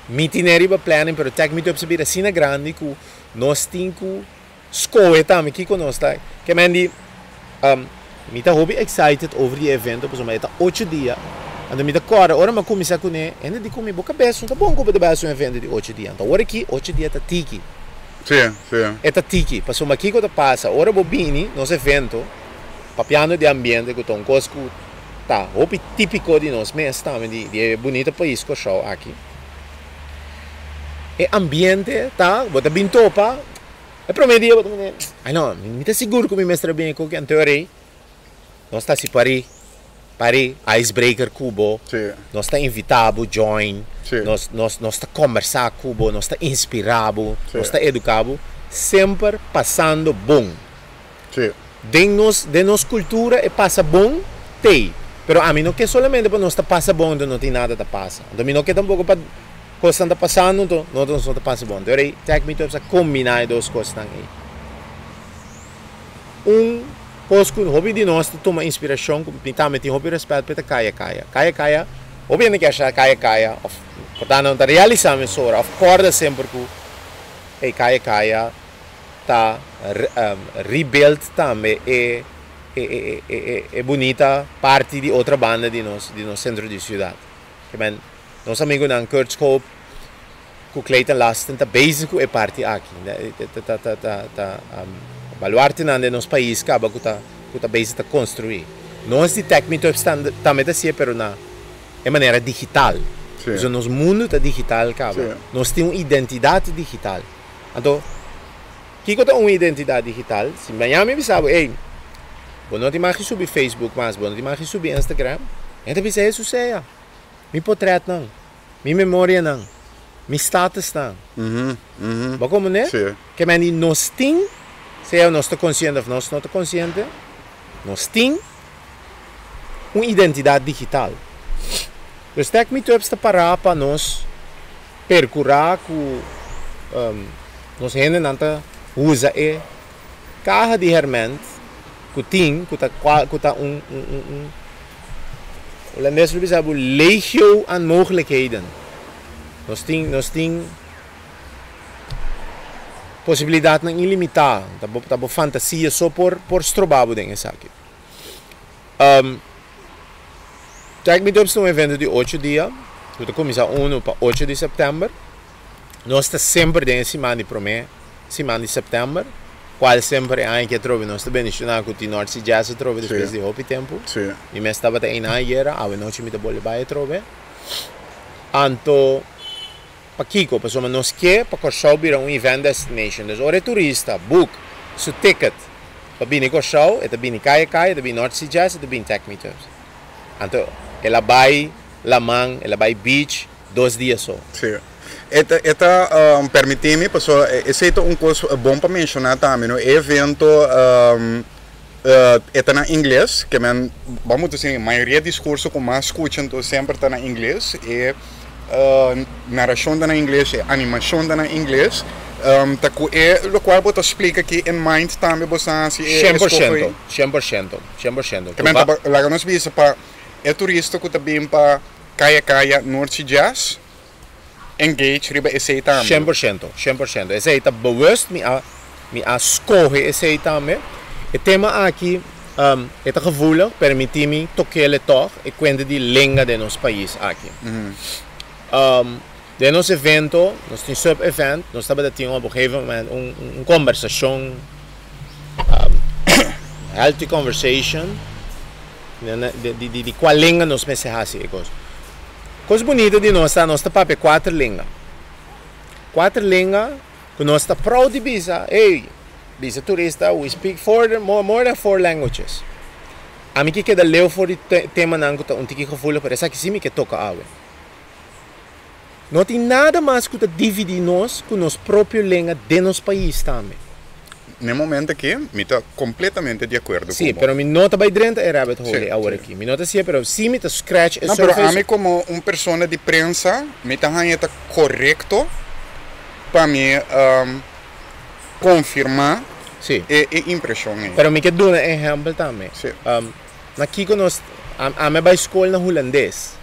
me itinerário para planning, pero Tech Meetup se vira assim grande, que nós temos que escolher também, aqui conosco, tá? Que me diz, me tá hobby excited over the evento, porque me tá 8 dias. Então, me tá agora, ora me começar com ele, ainda de comer boca beça, tá bom que eu um evento de 8 dias. Então, ora aqui, 8 dias tá tiki. Sim. É tá tiki, porque me aqui que passa, ora bobini, nosso evento, papiano de ambiente, que um coisa que tá, hobby típico de nós, mas também de bonito país que show aqui. É ambiente, tá, bota bem topa. É promedia, ai não, me tá seguro que me mestre bem com que anterior. Nós tá se pari icebreaker cubo. Sim. Nós tá invitado join. Sim. Nós tá conversar cubo, nós tá inspirado, nós tá educado, sempre passando bom. Sim. De nos cultura é passa bom, tem. Pero a mim não quer somente para nós tá passa bom, então não tem nada tá passa. Então mim não quer tampouco para coisa tá passando, então não tá passa bom. Então aí, Tech Meetups a combinar duas coisas aí. Coisa que o hobby de nós toma inspiração, que também tem hobby respeito para Kaya. Hobby não quer achar Kaya. Portanto, não tá realizando isso, of course sempre que Kaya tá rebuild também é bonita parte de outra banda de nosso centro de cidade. Que bem, nosso amigo nan Kurt Scope, com Clayton Lasten, tá basic é parte aqui. Baluarte nan de nosso país acaba que tá basic tá construir. Nós de Tech Meetups também tá assim, pero na maneira digital. Então, nosso mundo tá digital acaba. Nós temos identidade digital. Então, que é uma identidade digital? Se amanhã me sabe, ei, não te mais subir Facebook, mas não te mais subir Instagram, então você é sucesso. Meu portrait não, minha memória não, meu status não. Mas como né? Que me nós temos, se eu não estou consciente ou nós não estou consciente, nós temos uma identidade digital. Os Tech Meetups está para nós percorrer com nós gente não usa carro de herment que tem holandês we zeggen legio aan mogelijkheden. Nós tem possibilidade não ilimitada, tá bo fantasia só por strobabo ding essa aqui. Tech Meetups é um evento de 8 dias, que começa 1 para 8 de setembro. nós está sempre dentro semana de promê, semana de setembro, qual sempre há que trove nós também mencionar que o norte já se trove depois de hopi tempo. Sim. E me estava até em a guerra, a noite me da bola vai trove. Anto para Kiko, pessoal, nós quer para Corsau vir um event destination. Dus ore turista, book, su ticket. Para vir Corsau, é também Kaya, é também North Sea Jazz, é também Tech Meetups. Anto, ela vai Lamang, ela vai beach, 2 dias só. Sim. Permite-me, pessoal, esse é um coisa bom para mencionar também, no evento está na inglês, que vamos dizer, a maioria do discurso que mais escutam sempre está na inglês, e narração está na inglês, e animação está na inglês, o qual você explica aqui em Mind também, você 100%. Que lá nós vimos para é turista que também para Kaya, North Sea Jazz, engage riba esse também. 100%. Esse está bewust, me a escolhe esse também. O tema aqui é gevoelig, permite-me tocar toch e conta de língua de nosso país aqui. De nosso evento, nós temos sub-event, nós estamos tendo op een gegeven moment uma conversação, healthy conversation, de qual língua nós pensamos. Coisa bonita de nós papo é 4 línguas. 4 línguas que nós está proud de bisa. Hey, bisa turista, we speak more than 4 languages. A mim que queda leu for o tema nango tá tiki gevoelig, pero essa que sim me que toca água. Não tem nada mais que dividir nós com nossa própria língua de nosso país também. No momento aqui, me está completamente de acordo. Sim, pero mi nota vai dentro é rabbit hole agora aqui. Mi nota sim, pero sim me está scratch. Não, pero a mim como pessoa de prensa, me está correto para mim confirmar a impressão. Pero me quer dar um exemplo também. Aqui que nós, a me vai escola na holandês.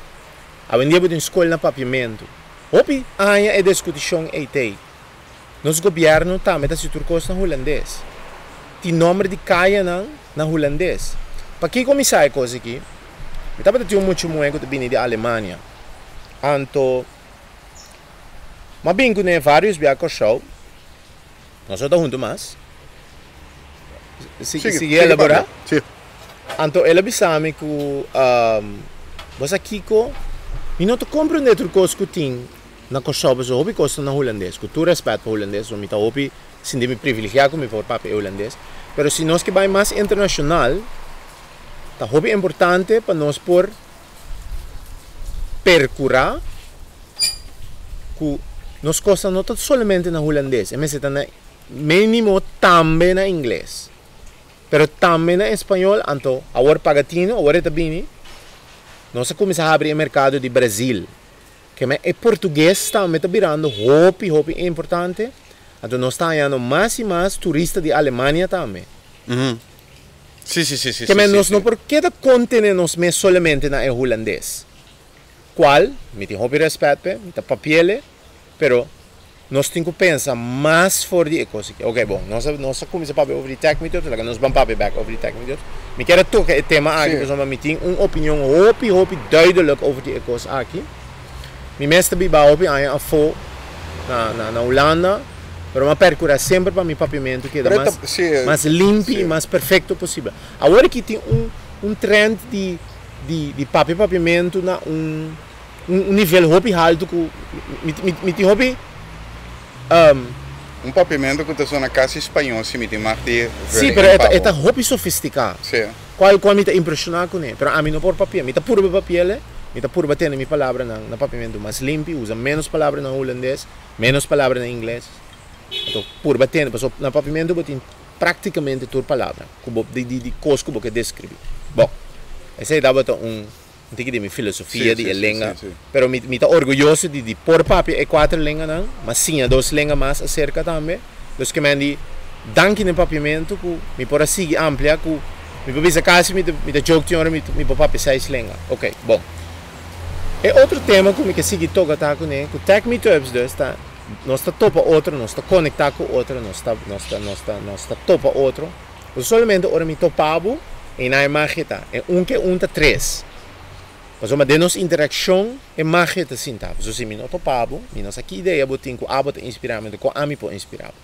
A vendia para escola na papiamento. Opi, é discussão aí. Nosso governo também está se turcos na holandês. Tem nome de caia na holandês. Para que começar a coisa aqui? Eu estava tendo muito muito de Alemanha. Anto, mas bem que né vários viagens show. Nós estamos juntos mais. Sigue elaborar. Sim. Anto ela bisame que você aqui co, e não te compreender turcos que tem. Na costa so hobby costa na holandês, que tu respeita para holandês, so mita hobby sin de me privilegiar com me por papel holandês, pero se nós que vai mais internacional, tá hobby importante para nós por percurar que nos costa não somente na holandês, mas está na mínimo também na inglês, pero também na espanhol, anto agora pagatino, agora também, nós começamos a abrir o mercado de Brasil. Que é português também está virando hopi importante. Então nós estamos tendo mais e mais turistas de Alemanha também. Sim. Que nós não porque da conteúdo nós me somente na holandês. Qual? Me tem hopi respeito, me tem papel, pero nós temos que pensar mais fora de coisa. Ok, bom, nós começamos a falar sobre Tech Meetups, nós vamos falar back over the Tech Meetups. Me quero tocar o tema aqui, porque nós temos uma opinião hopi duidelijk over die coisa aqui. Mi mestre bibau aí a fo na Holanda, pero uma percura sempre para mi papiamento que é mais limpo e mais perfeito possível. Agora que tem trend de papiamento na nível hobby alto que me tem hobby papiamento que está na casa espanhol, se me tem mais de. Sim, pero é hobby sofisticado. Sim. Qual me está impressionado com ele? Pero a mim não por papel, me está puro papel. Então, por bater minha palavra na papiamento mais limpo, usa menos palavras na holandês, menos palavras na inglês. Então, por bater, na papiamento, tem praticamente toda palavra, de coisa que você descreve. Bom, essa é tipo de minha filosofia de língua, pero me está orgulhoso de por papel é 4 línguas, mas sim, 2 línguas mais acerca também. Então, que me diz, danke no papiamento, que me pode seguir amplia, que me pode dizer que me dá jogo de hora, me pode papel 6 línguas. Ok, bom. E outro tema que me sigue toca tá com ele, que Tech Meetups dus tá, nós tá topa outro, nós tá conectar com outro, nós tá topa outro. Eu somente ora me topavo e na imagem tá, é que tá 3. Mas uma de nossa interação é magia de sinta. So se mino to pabo, mino sa ki ideia botin ku abo te inspiramento ko ami po inspirado.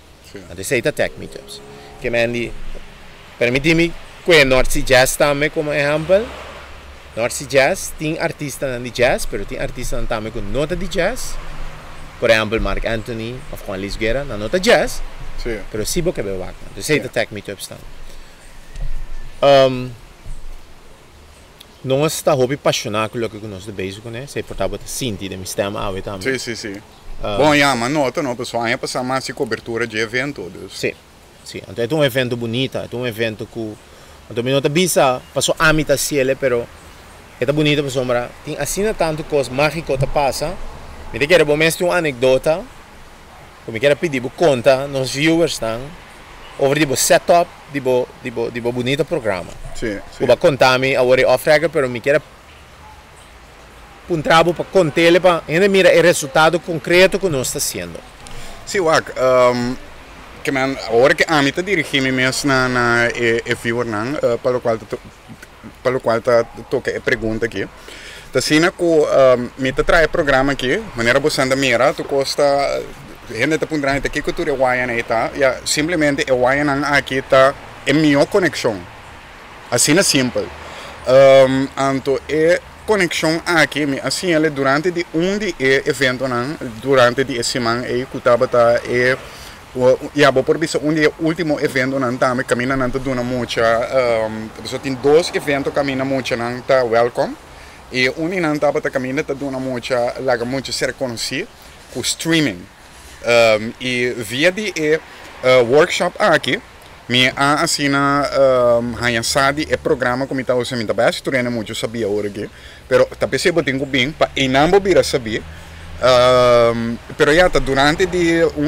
Ante seita tech meetups. Que mendi permitimi que North Sea Jazz também como exemplo. North Sea Jazz tem artista de jazz, pero tem artista também com nota de jazz. Por exemplo, Mark Anthony of Juan Luis Guerra na nota jazz. Sim. Pero sibo que be wak. Ante seita tech meetups também. Nós está hobby apaixonado com o que nós de basic, né? Se portava de sentir de sistema ao também. Sim. Bom, mas nota, não, pessoal, aí passar mais cobertura de eventos. Sim. Então é um evento bonito, é um evento que então me nota bisa, passou a mitad cielo, pero é bonito para sombra. Tem assim tanto coisa mágico que passa. Me te quero bomestre uma anedota, que me quero pedir conta nos viewers estão over tipo setup, tipo bonito programa. Sim. Kuba contar-me agora off-record, pero me quero um trabalho para contar para ainda mira o resultado concreto que nós está fazendo. Sim, Wak, que man, agora que a mim está dirigindo mesmo na viewer não, para o qual tá toca a pergunta aqui. Tá sendo que me tá traz programa aqui, maneira você mira, tu custa gente tá pundrando aqui que tu é wire aí tá, e simplesmente é wire não aqui tá é minha conexão. Assim é simples. Então é conexão aqui, assim ele durante de evento não, durante de semana aí que tava tá e a por isso último evento não tá me caminha não tá dando muita só tem dois eventos caminha muita não tá welcome e não tava tá caminha tá dando muita larga muito ser conhecido com streaming e via de workshop aqui me assina hanhasadi é programa como está usando também se tu não muito sabia agora aqui pero tá percebo tenho bem para e não vou saber pero durante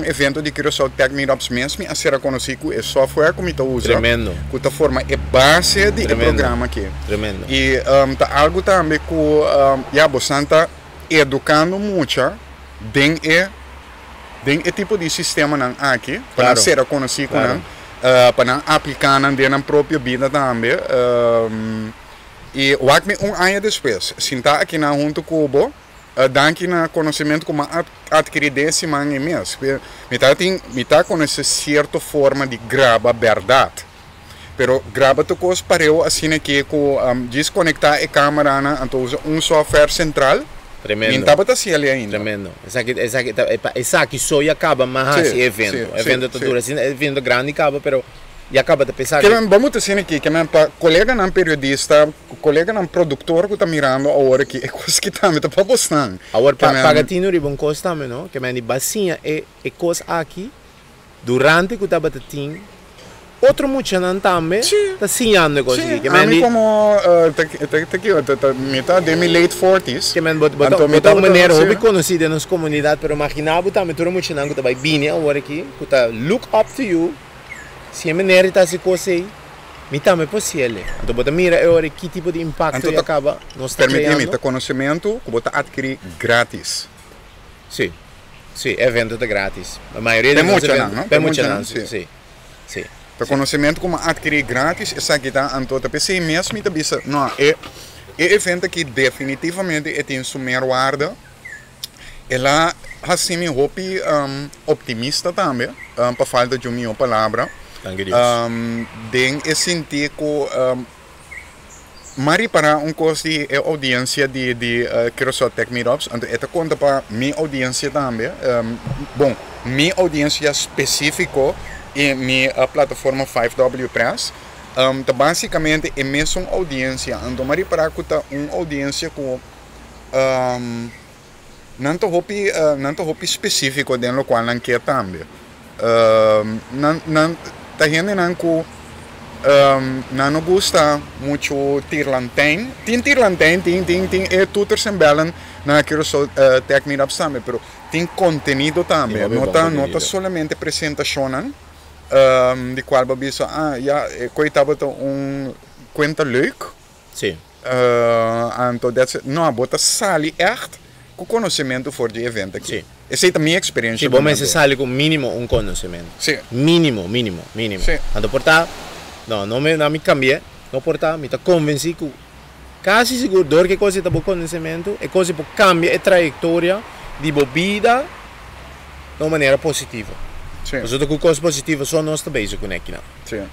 evento de Curaçao Tech Meetups mesmo a ser conhecido é software como está usando Tremendo. Que tá forma é base de programa aqui Tremendo. e tá algo também que você está educando muito den tipo de sistema não aqui para Claro. ser conhecido Claro. para aplicar na própria vida também e o que ano depois sentar aqui na junto com o danke na conhecimento como adquirir desse manhã mesmo me tá com essa certa forma de grava verdade pero grava tu coisa pareu assim aqui com desconectar a câmera então usa software central Tremendo. não estava assim ali ainda Tremendo. Essa aqui só acaba mais esse evento. O evento dura assim, evento grande acaba, pero e acaba de pensar. Vamos dizer aqui que colega não periodista, colega não produtor que está mirando agora que é coisa que também está para postar. Agora paga tino ribon costa também, não? Que me basinha é coisa aqui durante que estava tin outro muito não também está sinhando coisa aqui. Que me como metade de mi late 40s. que me botar uma maneira hobby conhecida nas comunidades, pero imaginava também todo muito não que está bem agora aqui, que está look up to you. Se a maneira está se coisa aí, me também possível. Então bota mira agora que tipo de impacto Então, acaba nós está Permitir-me criando. conhecimento que você adquirir grátis. Sim, evento de grátis. A maioria Tem dos muito, eventos não? tem Tem muito, muito, não? sim. Sim. O conhecimento como adquirir grátis, essa aqui está então tá pensei mesmo me bisa, não é evento que definitivamente tem sua meia-guarda. Ela assim me hobby optimista também, para falta de uma palavra. Dank Deus. Den é sentir que Mari para coisa de audiência de Curaçao Tech Meetups, então é conta para minha audiência também. Bom, minha audiência específica e minha plataforma 5W Press, basicamente é mesmo audiência. Então Mari para que tá uma audiência com não tô hobby específico dentro do qual não quer também. Tá gente não que não gosta muito tirlantém. Tem tirlantém, tem tutors en bellen na Curaçao Tech Meetups também, pero tem conteúdo também. Não tá somente apresentação de qual babisa coitado conta leuk. Sim. Então não, bota sali echt com conhecimento for de evento aqui. Sim. Essa é a minha experiência. Sim, bom, mas sai com mínimo conhecimento. Sim. Mínimo. Sim. Então portar, não me cambiei, não portar, me tá convencido que quase seguro, door que coisa tá bom conhecimento, é coisa que cambia a trajetória de vida de uma maneira positiva. Sim. Mas outra coisa positiva só nós também se conectamos. Sim.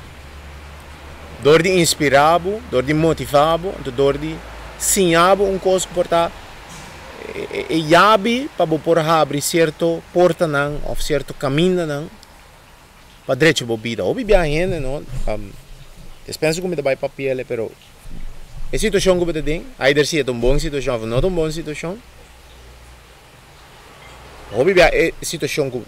Door de inspirar, door de motivar, door de ensinar coisa que porta e jabi para por abrir certo porta não ou certo caminho não para direito a vida. Ou bibia gente não, eu penso que me dá papel, pero a situação que eu tenho, either se é uma boa situação ou não uma boa situação. Ou bibia a situação que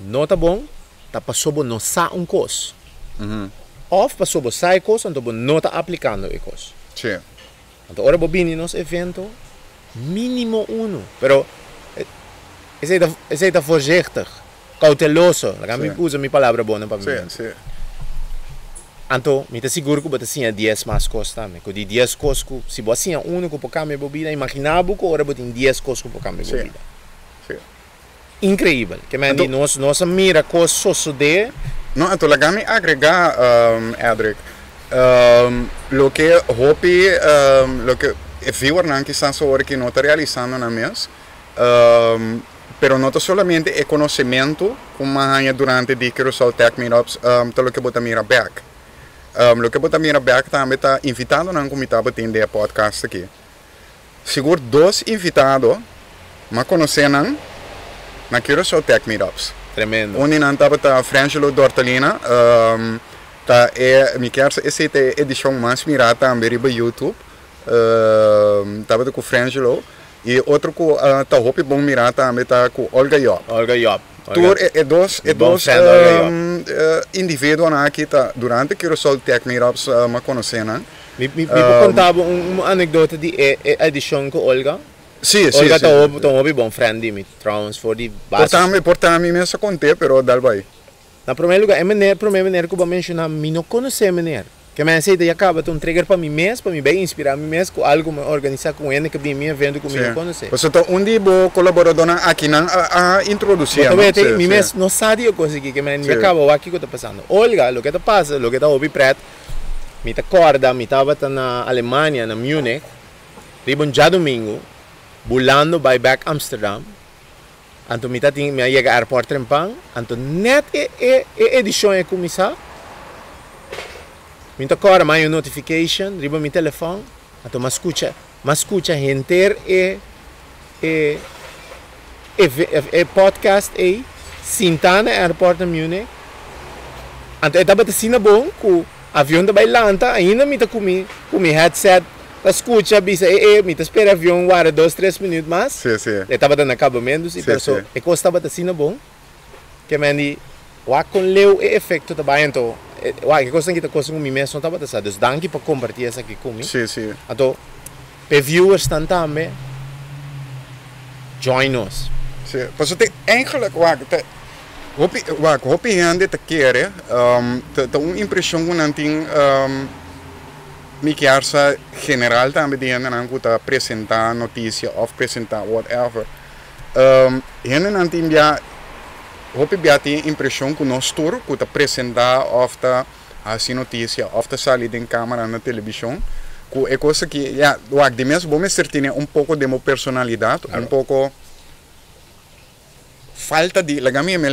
não está bom, tá passou por não sa coisa. Ou passou por sai coisa, então não está aplicando a coisa. Sim. Então, ora bobini nos evento, mínimo uno. Pero, esse é voorzichtig, cauteloso. Laat me usa minha palavra boa para mim. Sim, sim. Então, me tá seguro que você tinha 10 mais coisas também. Que de 10 coisas, se você tinha uno que pode cambiar bobina, imaginava que ora você tem 10 coisas que pode cambiar bobina. Sim. Incrível. Que então, nós mira coisas só suceder. Não, então, lá me agregar, Edric. Lo que hopi lo que viu não que estão só que não está realizando na mês pero não solamente é conhecimento como durante de que o Tech Meetups então lo que bota mira back lo que bota mira back também está invitado na comitê para ter podcast aqui seguro 2 invitados mas conhecer não na que o Tech Meetups tremendo onde não estava Frangelo Dortalina tá me quer essa é edição mais mirada também no YouTube tava com o Frangelo e outro com tá roupa bom mirada também tá com Olga Job tour é dois indivíduos aqui tá durante que o Sol Tech Meetups me conhecendo me contava uma anedota de edição com Olga. Sim, Olga tá houve bom friend me trans for de base portami mesmo contei pero dal vai. Na primeiro lugar, primeira maneira que eu vou mencionar, eu não conheço a maneira. Que me aceita e acaba de trigger para mim mesmo, para me bem inspirar mim mesmo com algo que organizar com ele que vem me vendo que eu não conheço. Você está onde vou colaborador aqui a introduzir. Eu mim mesmo não sabe a coisa que me acaba aqui que está passando. Olha, o que está passando, o que está ouvi preto, me está corda, me estava na Alemanha, na Munich, ribon já domingo, bulando by back Amsterdam. Anto mita ting me chega airport trempang, anto net edição é começar. Minta cora mais notification, riba mi telefone, anto mas escuta gente podcast aí, sintana airport na Munich. Anto etaba ta sina bom ku avião da bailanta, ainda mita comi headset. Escuta, bisa, me espera avião, 2-3 minutos mais. Sim, sim. Estava dando acabamento, e pessoa, e costava assim na bom. Que me andi, com leu e efeito também, então, que coisa que está com mim mesmo, estava assim. Dus danke para compartilhar isso aqui comigo. Sim, sim. Então, para viewers também, join us. Sim, mas tem eigenlijk, hoop je te keren, de impressão que não tem me quer general também dentro não que apresentar notícia ou apresentar whatever gente não tem já hope já tem impressão que nós tour que apresentar ou assim notícia ou sair em câmera na televisão que é coisa que já o de mesmo vamos ter pouco de minha personalidade pouco falta de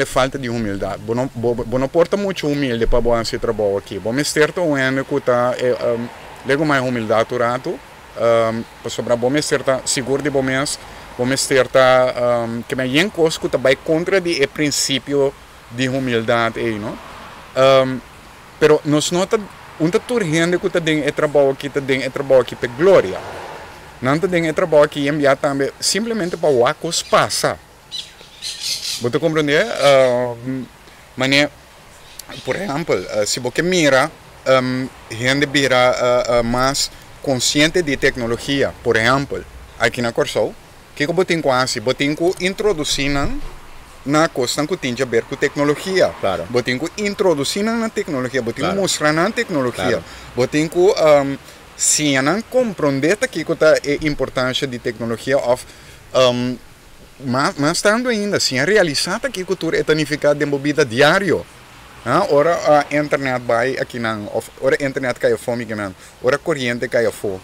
falta de humildade não porta muito humilde para você trabalhar aqui vamos ter também que tá lego mais humildade o rato sobre vamos ter seguro de vamos ter que me yen coisa que vai contra de princípio de humildade aí não pero nós nota turgente que tem trabalho aqui para glória não tem trabalho aqui enviar também simplesmente para o acos passa você compreende mas por exemplo se você mira gente vira mais consciente de tecnologia, por exemplo, aqui na Corsol, que eu tenho quase, eu tenho que introduzir na coisa que tem a ver com tecnologia. Claro. Eu tenho que introduzir na tecnologia, eu tenho que mostrar na tecnologia, eu tenho que se não compreender que a importância de tecnologia, mas estando ainda, se realizar que a cultura é tanificada de vida diário. Ora internet vai aqui não, ora internet cai fome que não, ora corrente cai fo.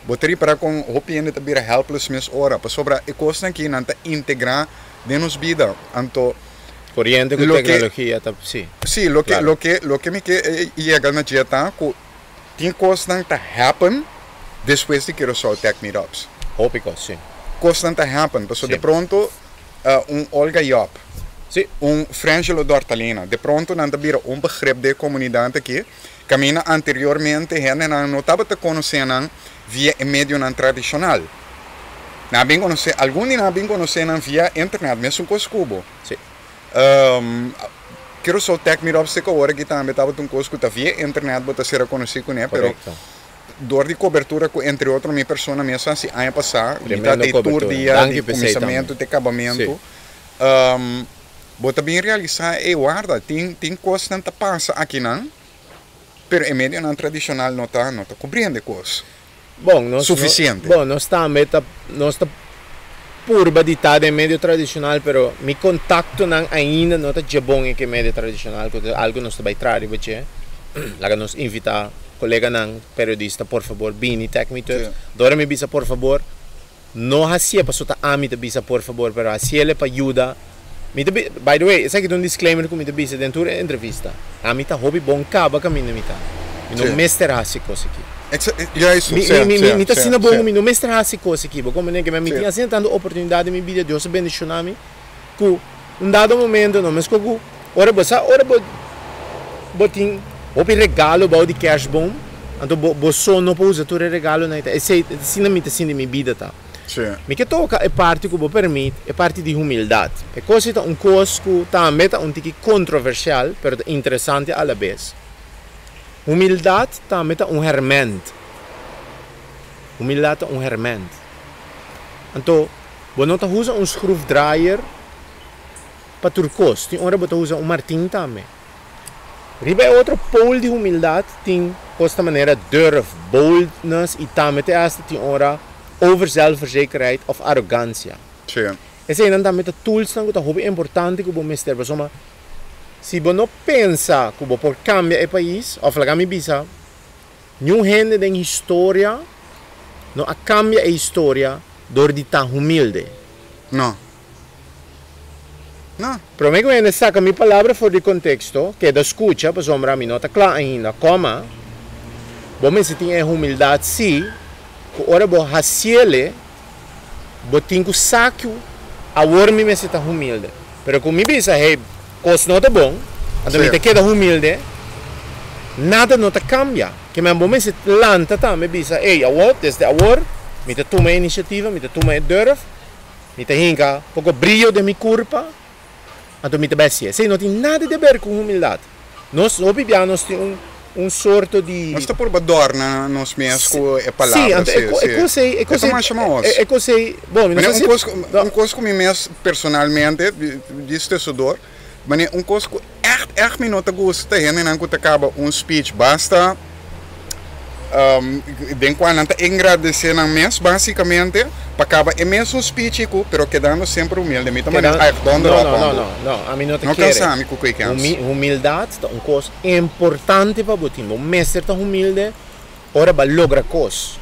Botei para com hopi ainda também helpless miss ora, para sobra e costa aqui não tá integrar de nos vida, anto corriente com tecnologia, tá, sim. Sim, lo que me que llega na dieta, que tem coisa que happen depois de que eu só tech meetups. Hópico, sim. Coisa que happen, então de pronto Olga Job, sim. Frangelo Dortalina, de pronto não vira begrip de comunidade aqui, caminha anteriormente, gente não estava te conhecendo via meio não tradicional. Não bem conhecer, algum dia não bem conhecer via internet, mesmo com o cubo. Sim. Quero só tech meetup se que agora que também estava um coisa que via internet bota ser conhecido com ele, pero door de cobertura entre outros minha persona mesmo assim ano passado, de tour dia, de começamento, de acabamento, bota bem realizar e guarda, tem coisa que passa aqui não, pero em meio não tradicional não tá compreende coisa. Bom, suficiente. Bom, nós estamos purba de estar em meio tradicional, pero mi contacto não ainda não está bom em que meio tradicional, porque algo nós vai trazer, porque lá nos invita colega não periodista, por favor, bini tech meetup, dora me bisa por favor, não hacia para sota ami te bisa por favor, pero hacia ele para ajuda. By the way, sei que um disclaimer com me te bisa dentro da entrevista. Ami tá hobby bom caba caminho mita. Não mestre hasi coisa aqui. Ja, isso. Me tá sendo bom, me não mestre hasi coisa aqui, como nem que me tinha sentando oportunidade me vida Deus bendicionou nami. Ku dado momento não mas ku ora botin hobby regalo bau de cash bom. Então bo sono para usar tudo regalo na ita. Sei sinamita minha vida tá. Me que toca é parte que permite, é parte de humildade. É coisa que coisa que também é tique controversial, pero interessante à la vez. Humildade também é hermente. Humildade é hermente. Então, você não usa schroefdraaier para turcos, tem hora você usa martin também. Riba é outro polo de humildade, tem costa maneira durf, boldness e também tem hora over zelfverzekerheid of arrogância. Sim. Esse aí também é tools que é importante que você mestre, mas se você não pensa que você pode cambiar o país, ou falar que bisa, nenhum gente tem história, não cambia a história door de estar humilde. Não. Não. Pero me que saca minha palavra fora de contexto, que é da escuta, para sombra mim não está claro ainda, como, você tem a humildade, sim, que ora bo haciele bo tinko saco a wormi me se tá humilde pero com me bisa hey cos não tá bom então me te queda humilde nada não tá cambia que me bom me se lanta tá me bisa hey award desde award me te toma iniciativa me te toma durf me te hinca pouco brilho de minha curva então me te besia sei não tem nada a ver com humildade nós obibianos tem sorto de... Nós está por badorna nos mesmos com a palavra. Sim, é coisa mais chamamos. É coisa... Bom, não coisa que me mesmo personalmente, disse tesouro, mas coisa que echt me não te gosta, e não que acaba speech, basta... den quando não te agradecer na mês, basicamente, para acabar é mesmo speech, pero quedando sempre humilde. Não, a mim não te quer. Humildade é uma coisa importante para você. O mestre é humilde, ora vai lograr coisas.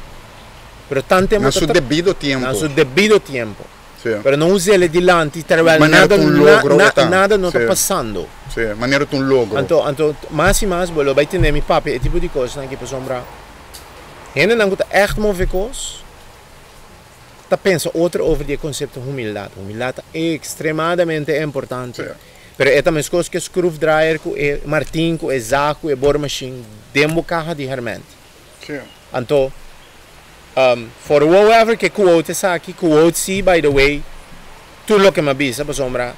Pero tanto no seu devido tempo. No seu devido tempo. Pero não use ele dilante, nada não está passando. Sim, maneira de logro. Então, mais e mais, vai ter meu papo, esse tipo de coisa que para sombra. Gente não está echt mover coisas. Tá pensa outro over die conceito de humildade. Humildade é extremadamente importante. Pero é também coisas que schroefdraaier, que martin, que zaco, que boormachine, demo caja de hermente. Então, for whoever que quote essa aqui, quote see by the way, tudo que me avisa, para sombra,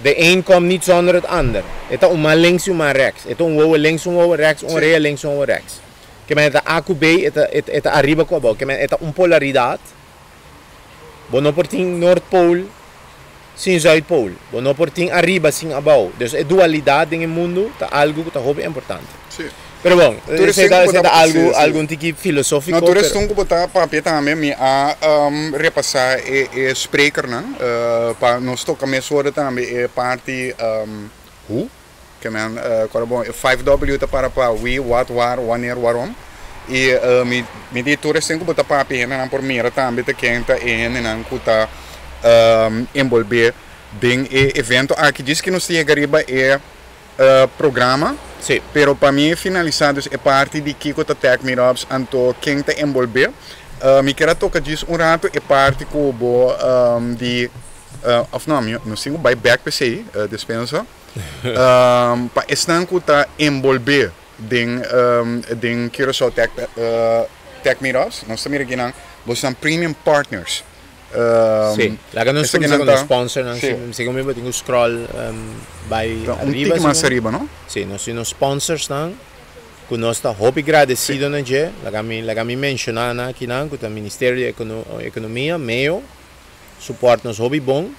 de een komt niet zonder het ander. Het is uma links e uma rechts. Het is woe links, woe rechts, rechts, links, rechts. Que men het A com B, het arriba com abaixo. Que men het polaridade. Bo não portim Noordpool sem Zuidpool. Bo não portim arriba sem abaixo. Dus é dualidade no mundo, tá algo que tá hobby importante. Sim. Pero bom, você dá algo tipo filosófico. Não, tu que botar papel também me a repassar e spreker, né? Para nós tocar mais hora também é parte que men, bom, 5W tá para we, what, where, wanneer, waarom. E me di toerist tem que botar para pena por mira também tá quenta e não cuta envolver bem evento aqui diz que nos chega é programa. Sim. Pero para mim finalizados é parte de Kiko tá Tech Meetups anto quenta envolver. Me quero tocar disso rato é parte cubo de of não, não sei vai back para sei dispensa. Para estar cuta envolver den Curaçao Tech Meetups, nós também aqui não, nós somos premium partners. Sim, lá que nós temos um sponsor, nós seguimos batendo scroll by arriba. Um mais arriba, não? Sim, nós temos sponsors não, que nós está hobby agradecido na je, lá que me mencionar aqui não, que o Ministério da Economia, MEO, suporta nos hobby bom,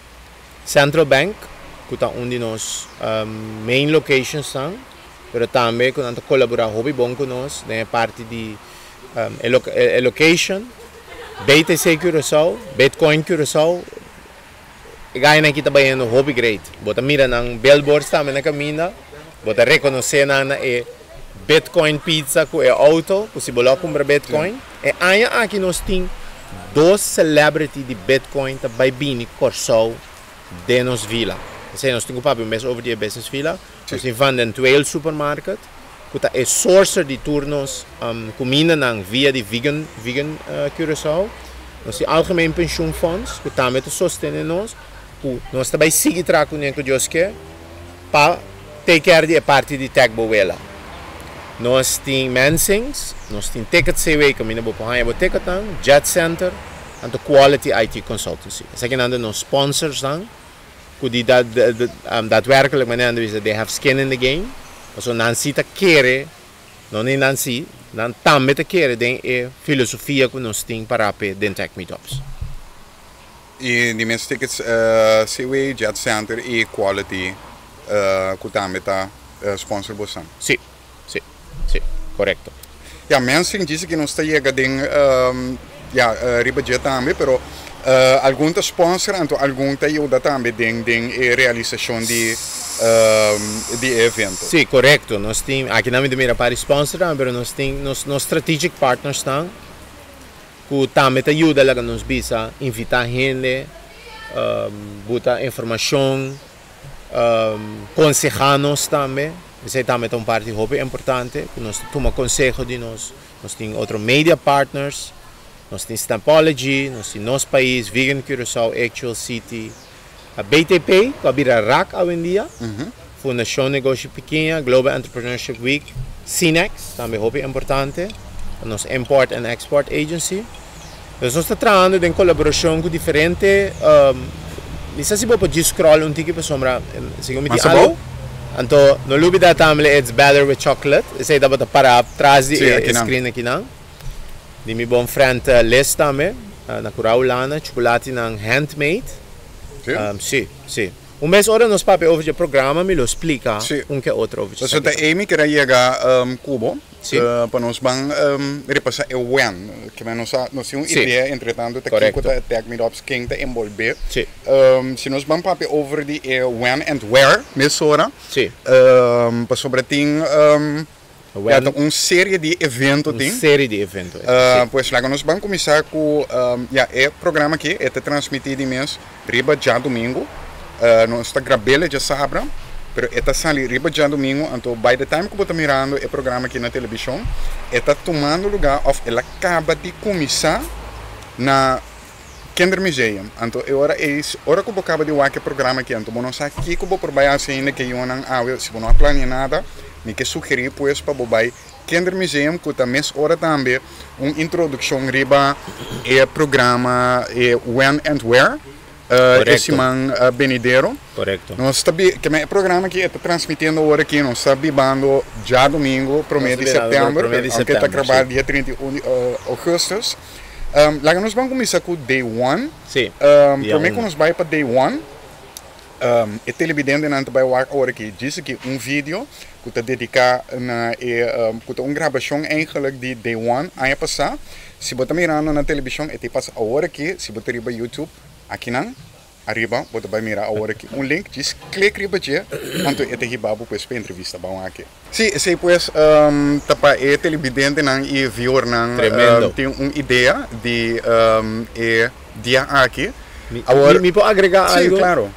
Central Bank, que está onde nos main locations não. Pero também quando colaborar hobby bom conosco, né, parte de allocation, BTC Curaçao, Bitcoin Curaçao, ganha aqui também no hobby great. Bota mira nang billboards também na caminho, bota reconhecer na é Bitcoin pizza com é auto, possível comprar Bitcoin. E aí aqui nós tem dois celebrities de Bitcoin também bem Curaçao de nos vila. Assim, nós temos um mês over de business vila. Nós temos van den Tweel supermarket. Que é sourcer de turnos comida via de vegan Curaçao. Nós temos algemeen pensioenfonds que também sustenen nós. Nós também seguimos trabalhando com Deus que para take care de parte de Tech Boela. Nós temos Mansings, nós temos Ticket CW que mina bopo hanya bo ticket Jet Center, and Quality IT Consultancy. Essa aqui nanda nos sponsors dan. Die daadwerkelijk meneer they have skin in the game. Also Nancy te keren, non in Nancy, dan tambe te keren den filosofia que nós tem para den Tech Meetups. E die mensen tickets CW, Jet Center e Quality que também tá sponsor bosan. Sim, correto. Ja, mensen dizem que não está chegando riba jet também, pero algum sponsor, então algum ajuda também em realização de evento. Sim, correto. Nós temos aqui não me demira para sponsor, mas nós temos nos strategic partners que também ajuda a nos bisa invitar gente, botar informação, aconselhar-nos também. Isso é também uma parte muito importante. Nós tomamos conselho de nós. Nós temos outros media partners. Nós temos Stampology, nós temos nosso país, Vegan Curaçao, Actual City, a BTP, que vira RAC hoje em dia, Fundação Negócio Pequena, Global Entrepreneurship Week, Cinex, também muito importante, a nossa Import and Export Agency. Nós estamos trabalhando em colaboração com diferentes, não sei se você pode scroll ticket para sombra, segundo me algo. Então, no lubida também it's better with chocolate, isso aí dá para parar atrás do screen aqui não. De meu bom friend Les também, na Curaulana, chocolate ng handmade. Sim. Mês ora nos papi over de programa me lo explica que outro over. So da Amy que chega Cubo, para nós bang repassar o when, que nós uma ideia entretanto que o Tech Meetups quem te envolver. Se nós bang papi over de when and where, mês ora. Para sobre ting série de eventos. Pois lá nós vamos começar com o programa que é transmitido mês riba já domingo. Nós está gravando já sabra, mas está saindo riba já domingo. Então, by the time que você está mirando o programa aqui na televisão, está tomando lugar of ela acaba de começar na Kindermuseum. Então, hora que você acaba de ver o programa aqui, então, nós aqui que você trabalha assim, que eu não se você não planeja nada. Me que sugerir pues para bobai Kindermuseum que também hora também introdução riba e programa when and where esse man Benedero. Correto. Nós está que o programa que está transmitindo hora aqui nós está bibando já domingo primeiro de setembro, que está gravado dia 31 de agosto. Lá nós vamos começar com day 1. Sim. Primeiro que nós vai para day 1. E televidente não vai ver agora aqui disse que vídeo que está dedicado na gravação eigenlijk de day 1 ano passado. Se você está mirando na televisão, é passa agora aqui, se você ir para YouTube, aqui não, arriba, bota vai mirar agora aqui link, diz clique riba je, anto ete hibabo pues para entrevista bom aqui. Sim, sei pues tapa televidente nang e viewer nang tem ideia de dia aqui. Agora me pode agregar algo? Sim, claro.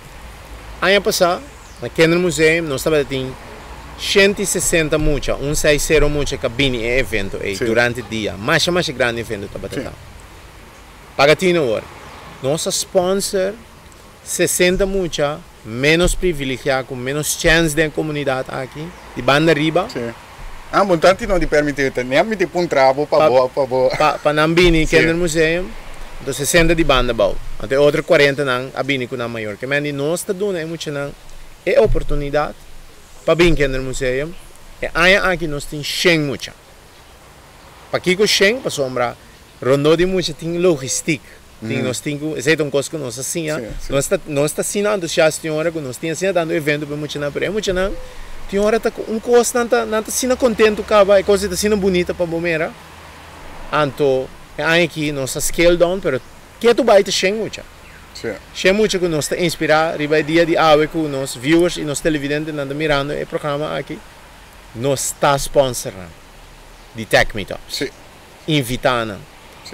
Ano passado, na Kenner Museum, nós estávamos tendo 160 mucha, 160 mucha cabine e evento durante o dia. Mais grande evento estava tendo. Pagatino agora. Nossa sponsor 60 mucha, menos privilegiado, com menos chance da comunidade aqui, de banda riba. Sim. Ah, bom, tanto não te permite, nem me te pôr trabo para boa, para boa. Para Nambini, Kenner Museum, então 60 de banda bom. Até outra 40 não, a bini com a maior. Que menos nós está dando é muito não, é oportunidade para vir Kenner Museum. E aí aqui nós temos 100 mucha. Para aqui com 100, para sombra, rondou de mucha tem logística. Nós temos, esse é um coisa que nós assim, nós está assinando já as senhora que nós temos assim dando evento para muito não, para muito não. Tem hora tá um coisa não tá sendo contente acaba, é coisa tá sendo bonita para bomera. Anto aqui nós scale down, pero que tu vai te chega muito. Chega muito que nós está inspirar, riba dia de ave com nós viewers e nós televidentes andando mirando o programa aqui. Nós está sponsorando de Tech Meetup. Sim. Invitando.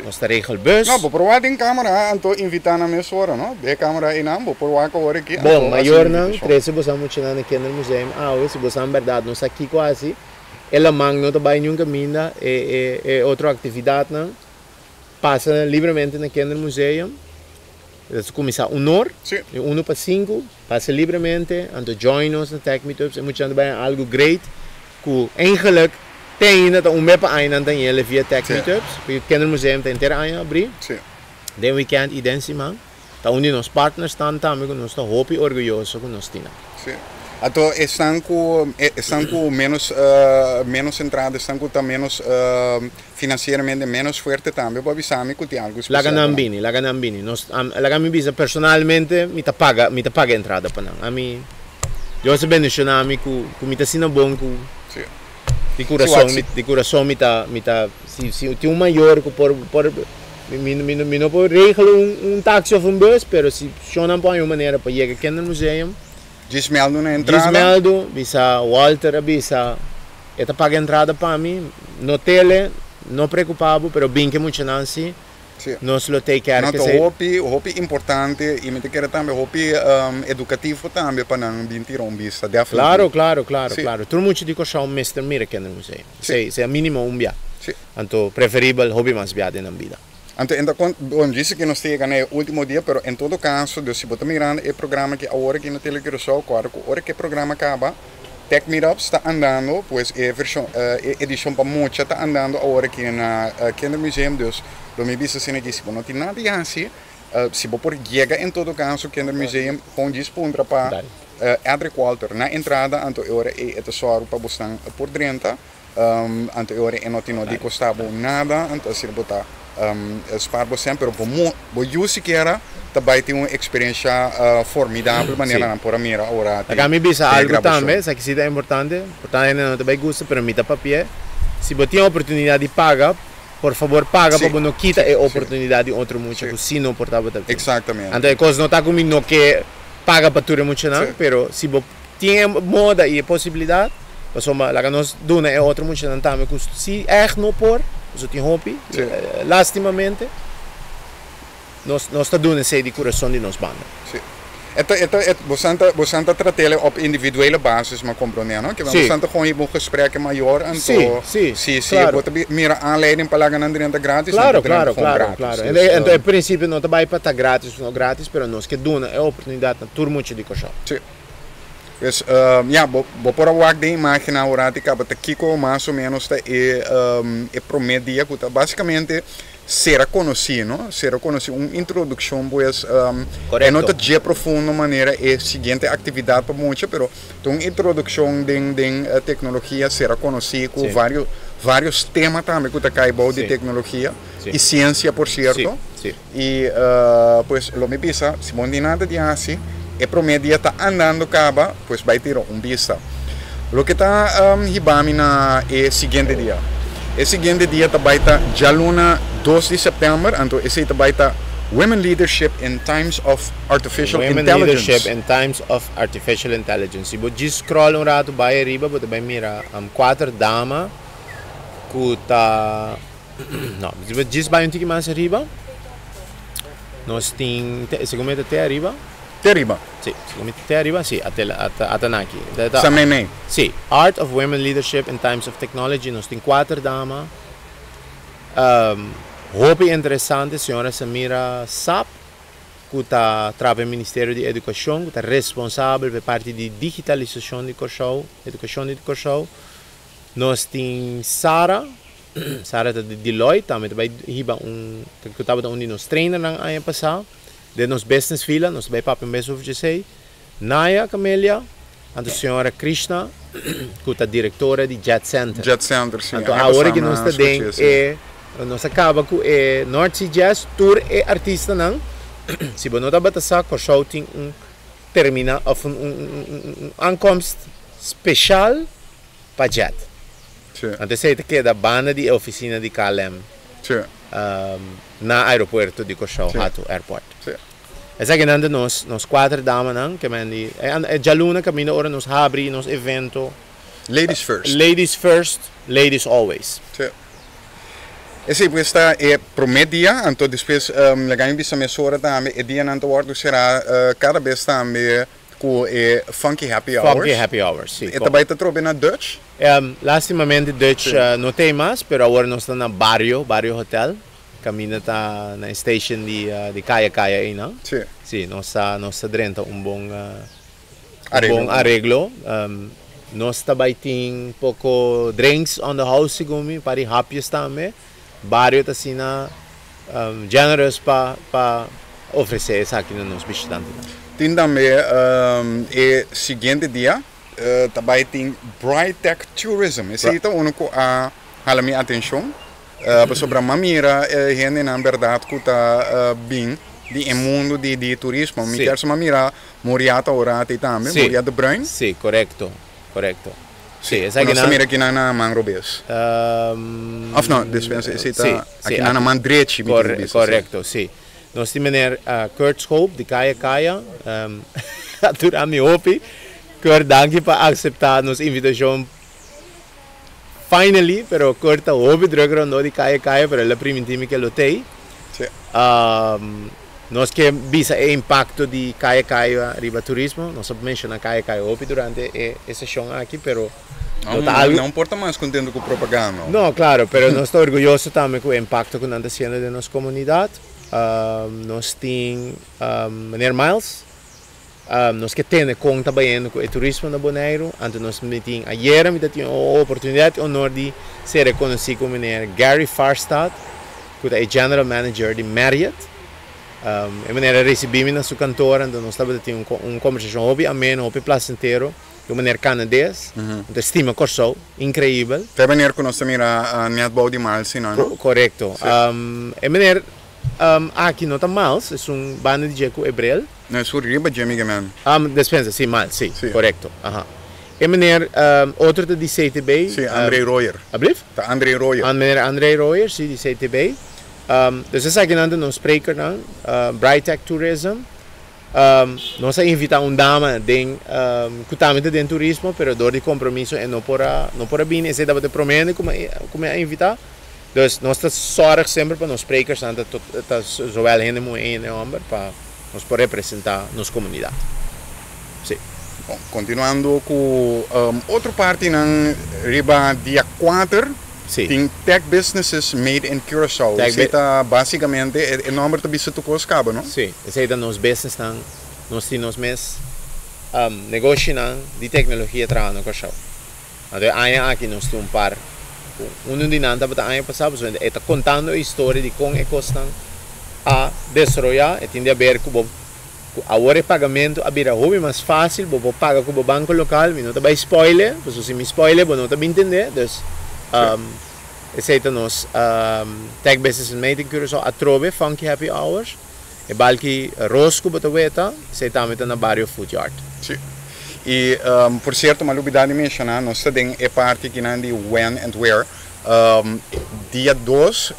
Nós está regel bus. Não, vou provar em câmera, então invitar na minha hora, não? De câmera aí não, vou provar agora aqui. Bom, maior não, três se você muito na Kenner Museum, se você na verdade nós aqui quase, ela mang não trabalha nenhum caminho, é outra atividade não, passa livremente na Kenner Museum, você começa honor, 1 para 5, passa livremente, então join nos na Tech Meetups, é muito bem algo great, que eigenlijk tem ainda mês para ainda tem ele via Tech Meetups, porque Kenner Museum tem inteira ainda abrir. Then weekend e dan simang. Tá onde nós partners estão também com nós, tá hope orgulhoso com nós tina. Sim. Então estão com menos entrada, estão com menos financeiramente menos forte também para avisar me que tem algo especial. Laga Nambini. Nós laga me bisa personalmente me tá paga entrada para não. A mim eu se bendicionar me com me tá sina bom com de coração me tá se tem maior que por não pode regrar táxi ou bus, pero se funciona para uma maneira para chegar aqui no museu. Desmeldo na entrada. Desmeldo, bisa Walter, bisa esta paga entrada para mim, no tele, não preocupado, pero bem que muito não se. Nós lo take care que hobby importante e me te quer também hobby educativo também para não vir um vista. Claro. Tudo muito de coisa mestre mira aqui no museu. Se é mínimo dia. Então preferível hobby mais viado na vida. Então, bom, disse que nós temos o último dia, mas em todo caso, se você mirando o programa que agora aqui na televisão, claro, a hora que o programa acaba, Tech Meetups está andando, pois a edição para muita está andando agora aqui na Kenner Museum, dus do me vista assim aqui, se não tem nada assim, se você por chega em todo caso, Kenner Museum, com disponta para Adric Walter na entrada, então agora é tesouro para você por dentro, então agora não tem nada custava nada, então se botar spar sempre, mas eu sequer também tem uma experiência formidável maneira para mim agora. A mim bisa algo também, isso aqui é importante, portanto não também gosta, pero me papel. Se você tem a oportunidade de pagar, por favor paga para não quitar a oportunidade de outro muito, que se não portava também. Exatamente. Então a coisa não está comigo não que paga para tudo muito não, pero se você tem moda e possibilidade, passou lá que nós dona é outro muito não também, se é não por Zo tem hobby, lastimamente, nós estamos dando essa de coração de nossa banda. Sim. Você está tratando op individuele basis, maar compreender, não? Que você está com um gesprek maior, então, se você mira aanleiding para lá ganhar grátis, claro. Então, em princípio, não está para estar grátis, mas nós que dona é a oportunidade de tudo muito de coisa. Sim. Pues, vou por a de imagem agora que acaba aqui com mais ou menos é promedia que basicamente será conhecido, uma introdução, pois não está de profunda maneira é a seguinte atividade para muitos, pero uma introdução de tecnologia será conhecido com vários temas também que está caindo de tecnologia e ciência, por certo, e pues lo me pisa, se não tem nada de assim. E promedia está andando acaba, pois vai ter vista. O que está ribami na seguinte dia. O seguinte dia também está já luna 2 de setembro, então esse também está Women leadership in times of artificial Women intelligence. leadership in times of artificial intelligence. Se você scroll um rato vai arriba, você vai mirar quatro damas que tá... Não, se você vai um pouquinho mais arriba, nós temos... Se comenta até arriba? Terriba. Sim, se comenta até arriba, sim, até aqui. Samene. Sim, Art of Women Leadership in Times of Technology. Nós temos quatro damas. Hobby interessante, a senhora Samira Sap, que trabalha no Ministério da Educação, que é responsável pela parte de digitalização de Corsou, educação de Corsou. Nós temos Sara de Deloitte, também vai hiba que estava onde nós treinamos no ano passado. De nos business fila, nós vai para o mesmo oficial. Naya Camelia, a senhora Krishna, que é diretora de Jet Center. Jet Center, sim. Então, a hora que nós temos nós acaba com North Sea Jazz Tour e artista não. Se você não está batendo com o show tem termina of ankomst especial para Jet. Então você tem que da banda de oficina de KLM. Na aeroporto de Corsou, Hato Airport. Essa que nanda nós quatro damas não, que mendi, já luna caminho ora nos abre nos evento. Ladies first. Ladies first, ladies always. Esse questa é promedia, então depois legal vista mesura também e dia não wordo será cada vez também com Funky Happy Hours. Funky Happy Hours, sim. E também está trobando na Dutch? Lastimamente Dutch não tem mais, mas agora nós estamos no Barrio Hotel. Caminho está na station de Kaya aí, não? Sim. Sim, nós está dentro bom arreglo. Nós também temos pouco drinks on the house, para happy também. Barrio está assim generous para oferecer isso aqui nos visitantes. Tem também o seguinte dia, também tem Bright Tech Tourism. Esse é o único a hala minha atenção. Sobre a mamira, gente na verdade que está bem de mundo de turismo. Me quero mamira Moriata Orate também, Moriata Brain. Sim, correto. Sim, essa aqui mira aqui na Mangrobes. Of não, dispensa, esse está aqui na Mandrechi. Correto, sim. Nós temos Kurt Scope de Kaya. Durante a hopi, Kurt, danke para aceitar nossa invitação. Finally, pero corta hobby dragro no de Kaya, pero la prima time que lo tem. Nós que visa o impacto de Kaya riba turismo, nós mencionamos Kaya hobby durante essa show aqui, pero não importa mais contento com propaganda. Não, claro, pero nós estamos orgulhosos também com o impacto que nós estamos fazendo de nossa comunidade. Nós temos Maneiro Miles. Nós que temos conta trabalhando com o turismo no Bonaire, então nós temos ayer a oportunidade honor de ser reconhecido como Gary Farstad, que é General Manager de Marriott. Recebemos na sua cantora, então nós estamos tendo uma conversação obviamente no Plaza inteiro, de maneira canadense, então estima Corsou, incrível. Tem maneira que nós também a netball de Miles, não? Correto. Aqui não está Miles, é banda de Jeco Hebrel. Não, é sua riba, Jamie Gaman. Dispensa, sim, Miles, sim, correto. E outro de CTB. Sim, André Royer. Abrief? André Royer. André Royer, sim, de CTB. Dus essa aqui não nos spreker não, Bright Tech Tourism. Nós invitamos dama de cutamento de turismo, pero dor de compromisso e não por bem, esse dava de promene como invitar. Dus nós zorg sempre para nos sprekers aan dat zowel hen en ander para nos poder representar nossa comunidade. Sim. Bom, continuando com outra parte na riba dia 4. Sim. Tem Tech Businesses Made in Curaçao. Isso é basicamente o nome do bicho que você acaba, não? Sim, esse é nos business nós temos negócio de tecnologia trabalhando no Curaçao. Então, aqui nós temos par de nada para ano passado, está contando a história de como é costan a desarrollar, e tem a ver com agora o pagamento a vida hobby mais fácil, vou pagar com o banco local, não está spoiler, porque se me spoiler, não está bem entender, então esse é nos Tech Business Made in Curaçao a trove Funky Happy Hours, e balki Rosco Botaweta, esse também está na Barrio Food Yard. Sim. E, por certo, uma novidade mencionar, nós temos a parte que não de when and where. Dia 2,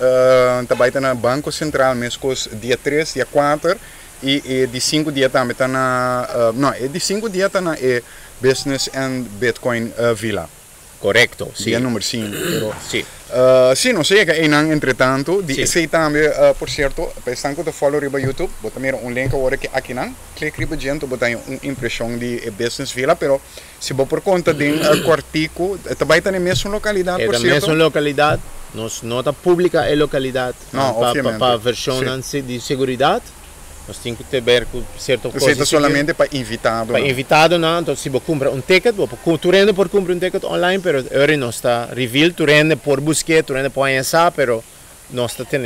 também está na Banco Central, mesmo dia 3, dia 4, e de 5 dias também está na... não, de 5 dias está na Business and Bitcoin Villa. Correcto, sim. Dia número 5. Sim. Sim, não sei que ainda, entretanto, Sim. sei também, por certo, para estar com o follow riba YouTube, vou também um link agora que aqui não, clique riba gente, vou dar uma impressão de Business Villa, pero se vou por conta de Cortico, também está na mesma localidade, por É certo. da mesma localidade, nós nota pública é localidade. Não, obviamente. Para a versão de segurança, nós temos que ter certa coisa. Você solamente para invitado. Para invitado, não. Então, se você compra um ticket, tu rende por comprar um ticket online, mas agora não está reveal, tu rende por buscar, tu rende por anhar, mas não está tendo,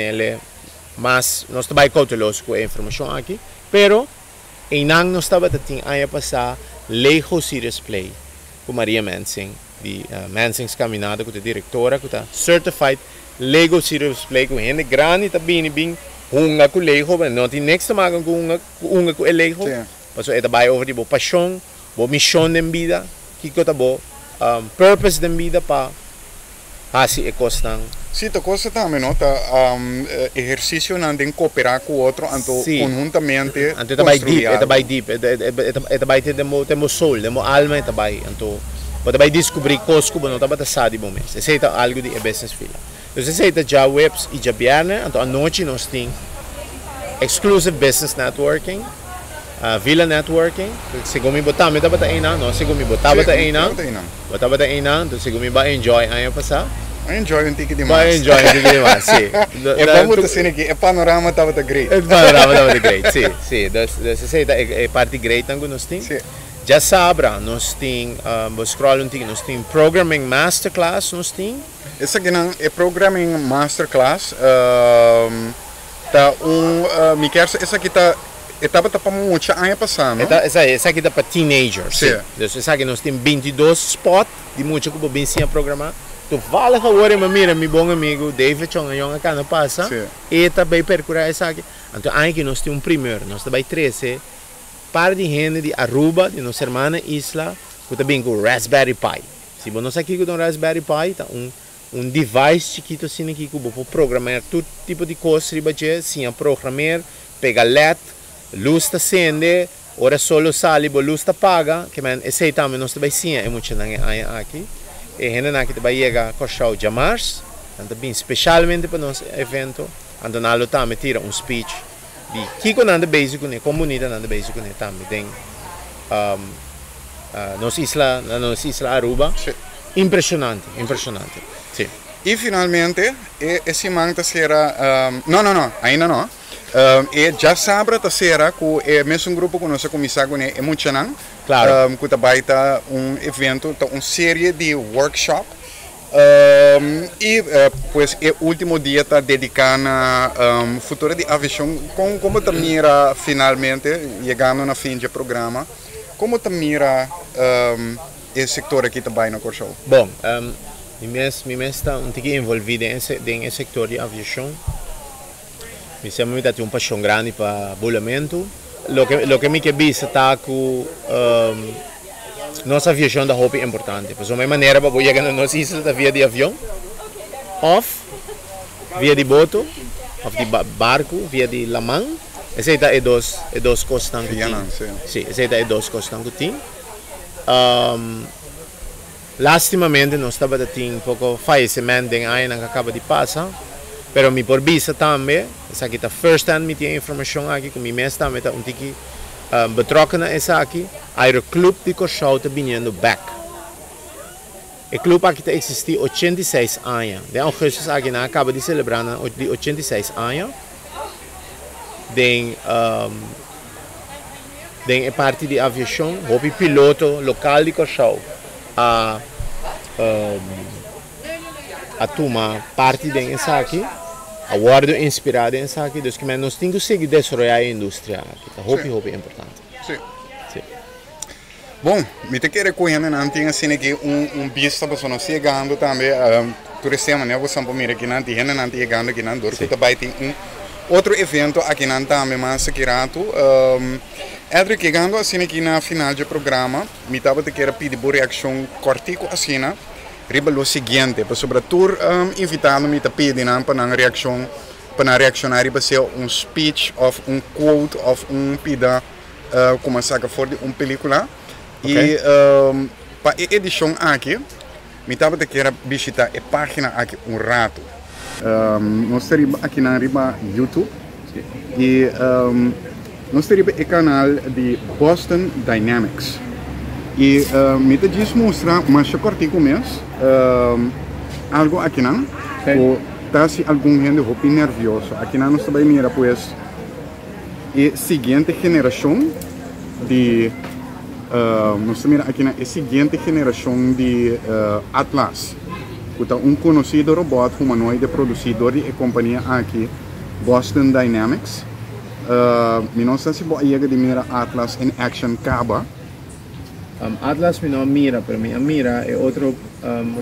mas nós estamos cautelosos com a informação aqui, mas em não nós estamos a passar Lego Serious Play com Maria Mansing, de Mansing's Caminhada, com a diretora, com a Certified Lego Serious Play, com gente grande, está bem, hunga com Lego, mas não tem next to magan com hunga com Lego. Mas é também over de boa paixão, boa missão de vida, que é boa purpose de vida para assim é costan. Sim, a coisa também, não, tá exercício não tem cooperar com o outro, então conjuntamente então é deep, é também temos soul, temos alma, é também, então pode descobrir coisas que não está passando bom mês. Esse é algo de business fila. Então esse é já webs e já viernes, então à noite nós temos exclusive business networking, villa networking. Segundo me botar, me estava aí não, segundo me botar aí não, então segundo me vai enjoy aí passar. Enjoy um ticket Vai demais. enjoy um ticket demais, sim. Vamos dizer aqui, o panorama estava great. O panorama estava great, sim, sim. Essa é parte great que nós temos. Já sabra, nós temos, vou scroll um ticket, nós temos Programming Masterclass, nós temos. Essa aqui não é Programming Masterclass. Tá me quer essa aqui tá etapa para muito ano passado, não? Essa aqui dá para teenagers. Sim. Então, essa aqui nós temos 22 spots de muito que bem sim a programar. Tu vale agora, mira, meu bom amigo David Chong, aqui não passa. E também percorrer essa aqui. Então, aqui nós temos primeiro, nós também 13 par de gente de Aruba, de nossa irmã Isla, que também com Raspberry Pi. Se você aqui com Raspberry Pi, tá um device chiquito assim aqui que pode programar todo tipo de coisa, sim, programar, pegar LED, luz está acende, ora solo sale, a luz está paga, que man, esse também nós também sim, é muito aqui. E a gente aqui também chega com o show de Mars, também especialmente para nosso evento, então nós também tira speech de que quando anda basic com a comunidade anda basic com também tem nossa isla Aruba. Impressionante. Sim. E finalmente, esse manto será não, ainda não. E já sabe que será que é mesmo um grupo que nós começamos com é muito não. Claro. Que também está evento, uma série de workshop. Pues o último dia está dedicado a futuro de aviação, como te mira finalmente, chegando no fim do programa, como te mira esse setor aqui também no Corshow? Bom, me está envolvido nesse setor de aviação. Me sembra que tem uma paixão grande para volamento. Lo que me quebisa está com nossa aviação da roupa é importante. Por uma maneira para chegar na nossa isla via de avião, via de boto, de barco, via de lamang. Esse é dois costas que tem. Sim, esse é dois costas que tem. Lastimamente nós estamos tendo um pouco falecimento em aí que acaba de passar. Pero me por vista também, essa aqui está first hand, me tem informação aqui, que me mesmo também está betrokken essa aqui, o clube de Corshow está vindo back. O clube aqui existe 86 anos. De augustus aqui acaba de celebrar 86 anos. Tem parte de aviação, o piloto local de Corshow a tomar parte dessa aqui. A guarda inspirada em aqui, dos que nós temos que seguir desenvolver a indústria aqui. Roupa é importante. Sim. Bom, me te quero reconhecer não tinha assim aqui vista para nós chegando também. Tu recebe, né? Você pode mirar aqui não tinha não chegando aqui não dor. Que também tem outro evento aqui não também mais secreto. Entre chegando assim aqui na final do programa, me tava te quero pedir por reação cortico assim, riba lo seguinte, para sobre tour invitado me te pedir para uma reação, para reaccionar riba ser speech of quote of pida como saca for de película e para a edição aqui me tava de querer visitar a página aqui rato. Nós temos aqui na riba YouTube e nós temos o canal de Boston Dynamics. E me diz mostrar mais cortico mesmo algo aqui não ou tá se algum gente hopi nervioso aqui não nós também mira pues a seguinte geração de nós mira aqui na a seguinte geração de Atlas que é conhecido robot humanoide produzido de companhia aqui Boston Dynamics não sei se pode de mira Atlas in action caba. Atlas mi não mira, pero mi mira é outro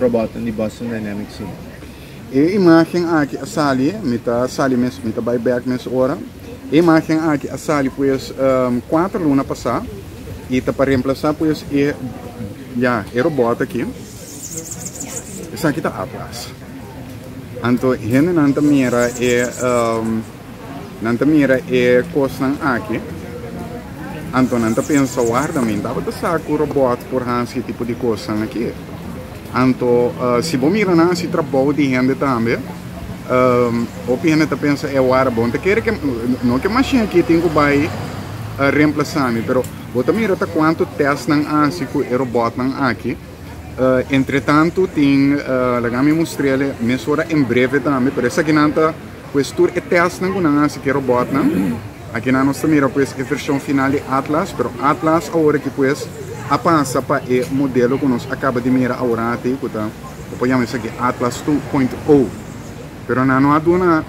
robot de Boston Dynamics. E imagem aqui a sali, sali mesmo, mita buyback mesmo hora. E imagem aqui a sali pues 4 luna passar e tá para reemplaçar pues é robot aqui. Essa aqui tá Atlas. Então, gente nanta mira é coisa aqui. Então, não pensa guardamente, dá para sacar o robot por esse tipo de coisa aqui. Então, se você mira nesse trabalho de gente também, o que gente pensa é o bom. Não que a máquina aqui tem que reemplaçar, mas você mira quanto teste não assim que o robot não aqui. Entretanto, tem, me mostrei mesmo em breve também, por isso que não está, pois tudo é teste não assim que o robot não. Aqui nós temos pues, a versão final de Atlas, mas Atlas agora que pues, avança para o modelo que nós acabamos de mirar agora, que podemos aqui Atlas 2.0. Mas não há duna,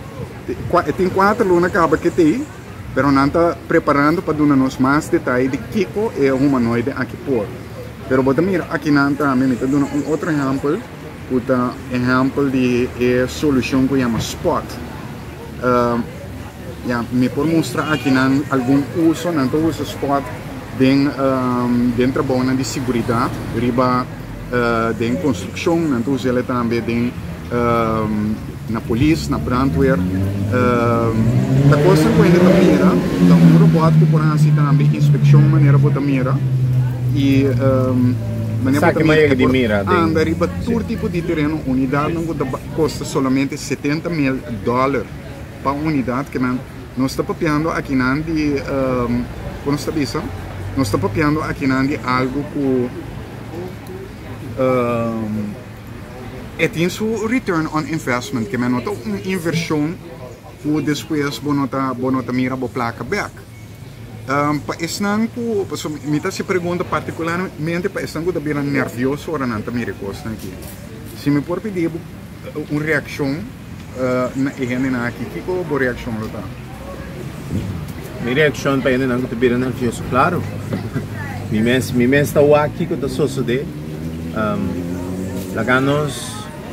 tem 4 lunas que acaba que tem, mas não está preparando para dar-nos mais detalhes de que é o humanoide aqui por. Mas você mira aqui não também, me está dando outro exemplo, exemplo de solução que chama Spot. Me por mostrar aqui algum uso, não uso spot dentro da de segurança, riba de construção, não uso ele também na polícia, na brandweer. Da coisa que ainda mira, então robot que por assim também inspeção maneira para mira e maneira para mira anda riba todo tipo de terreno, unidade não custa somente $70,000 para unidade que nós estamos papiando aqui de quando está bisa nós estamos papiando aqui de algo que tem seu return on investment que nota uma inversão que depois bonota mira a placa back para esse não me se pergunta particularmente para esse não que está nervioso ora não está mira coisa aqui se me por pedir uma reação na aqui que boa reação lá tá. Minha reação para ele não é bem nervioso, claro. Minha está aqui que está sucedendo. Lá nós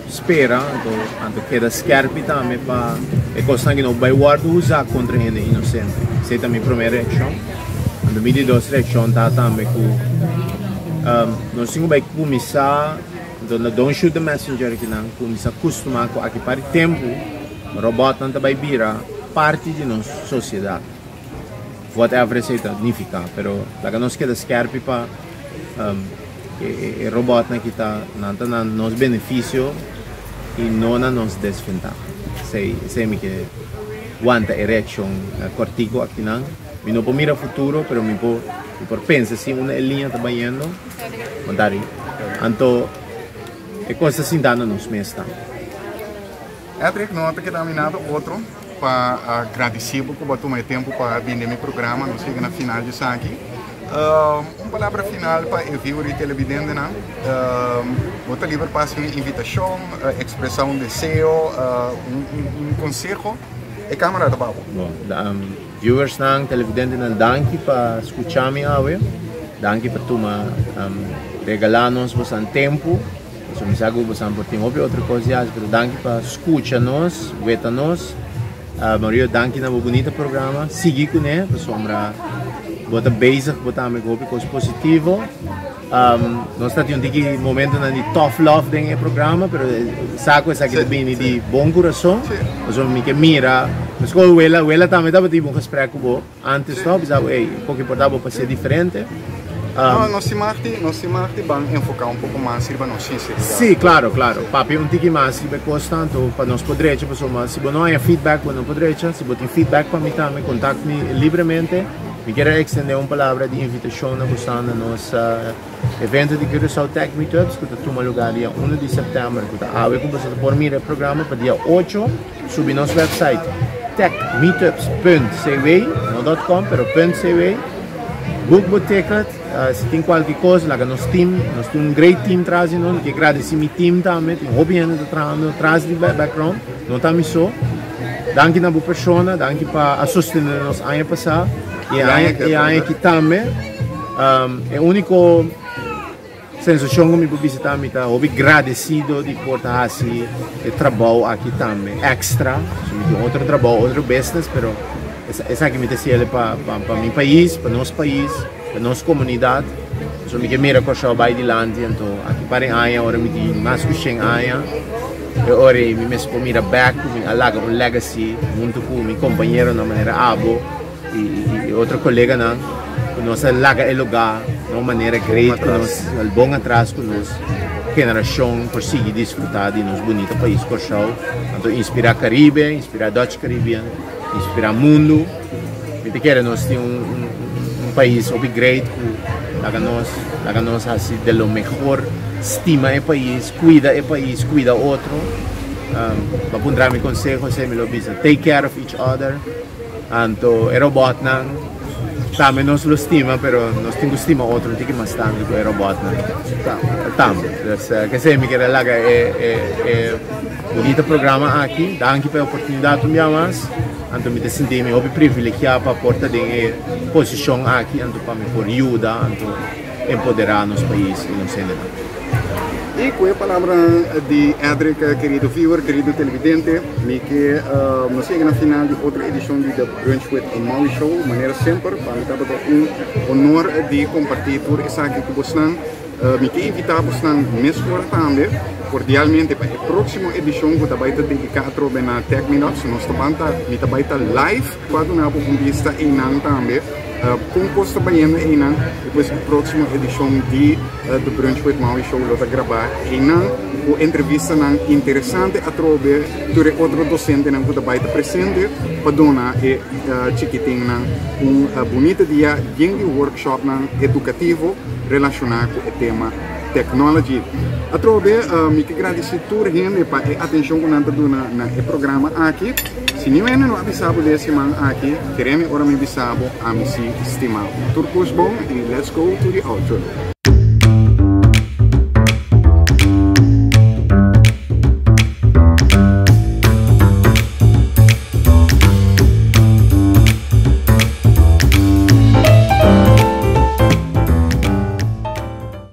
espera, então queda scarpe também para é coisa que não vai usar contra gente inocente. Essa é a minha primeira reação. A minha segunda reação tá também que nós temos que começar don't shoot the messenger que não começa a acostumar com aqui para o tempo o robot não vai virar parte de nossa sociedade whatever isso significa pero lá nós queda scarpe para o robot não que está não nos benefício e não nos desvantagem sei me que aguanta a reação cortico aqui não me não mira futuro pero me por pensa se uma linha está indo mandari então é coisa assim dando nos mesmos. Patrick, não tem que terminar outro para agradecer por botar mais tempo para vir no meu programa, nós chegamos na final de aqui. Uma palavra final para o viewer e televidente, né? Botar livre para uma invitação, expressar um desejo, conselho. E câmera da Babo. Viewers não, televidente não, danke para escutar-me hoje, danke para tomar regalar-nos bastante tempo. Se me sabe que você tem outra coisa, mas danke para escutar-nos, ver-nos. Maria, danke na bonita programa. Siga com ele, para sombra, bota basic, botar me coisa positiva. nós estamos tendo um momento de tough love dentro do programa, mas saco essa que vem de bom coração. Nós vamos que mira, mas quando ela também estava tipo um gesprek com você antes, só pensava, ei, um pouco importante para ser diferente. Nós se vamos enfocar um pouco mais na nossa sinceridade. Sim, claro. Papi, um pouco mais, se gosta tanto para nós poder, se você não há feedback, não poder, se você tem feedback para mim também, contacte-me livremente. Eu quero estender uma palavra de invitação na questão do nosso evento de Curaçao Tech Meetups, que toma lugar dia 1 de setembro. Eu comecei a pôr o programa para dia 8, subir nosso website techmeetups.cw, pero .cw. Book o ticket, se tem qualquer coisa, lá nós temos um great team atrás de nós, que agradeço meu team também, tem hobby atrás de background, não está só. Danke na boa pessoa, danke para assistir nos anos passados, e a que também, é o único sensação que me visitar, me está agradecido de portar assim o trabalho aqui também, extra, outro trabalho, outro business, pero essa que me desce para meu país, para nosso país, para nossa comunidade. So me mira com o bairro de Lante, então aqui para aí agora me diz mais que chega aí. Eu ora me mesmo mira back, me alaga um legacy, junto com meu companheiro na maneira abo e outro colega não, que nós alaga o lugar, de uma maneira great, que nós bom atrás com nós. Geração por seguir desfrutar de nosso bonito país Curaçao, então inspirar Caribe, inspirar Dutch Caribbean, inspirar mundo. Me quer nós temos um país great, que nós assim de lo melhor, estima o país, cuida outro. Para pondrar meu conselho, me lo diz, take care of each other. Então, o robot não também nós lo estima, pero nós temos estima outro, tem que mais também com o robot não. Também, que se me quer lá é bonito programa aqui, danke pela oportunidade de mais. Então me senti me privilegiado para portar de posição aqui, então para me por ajuda, então empoderar nosso país e nosso centro. E com a palavra de Edric, querido viewer, querido televidente, que nos chega na final de outra edição de The Brunch with Maui Show, maneira sempre, para mim estava um honor de compartilhar por essa aqui com vocês. Me que invitar vocês nessa hora também, cordialmente para a próxima edição que vai estar dedicada na Tech Meetups, nós vai estar live, quando nós vamos vista em Nan também. Com Costa Baiana e Nan, depois a próxima edição de The Brunch with Maui Show vai gravar em Nan, com entrevista interessante a trover sobre outro docente que vai estar presente para donar chiquitinho um bonito dia de workshop educativo relacionado com o tema tecnologia. A trover, me agradeço a toda a gente para a atenção que nós damos no programa aqui. Se ninguém não avisava desse man aqui, queremos ora me avisava a me se estimar. Tudo bom e let's go to the outro.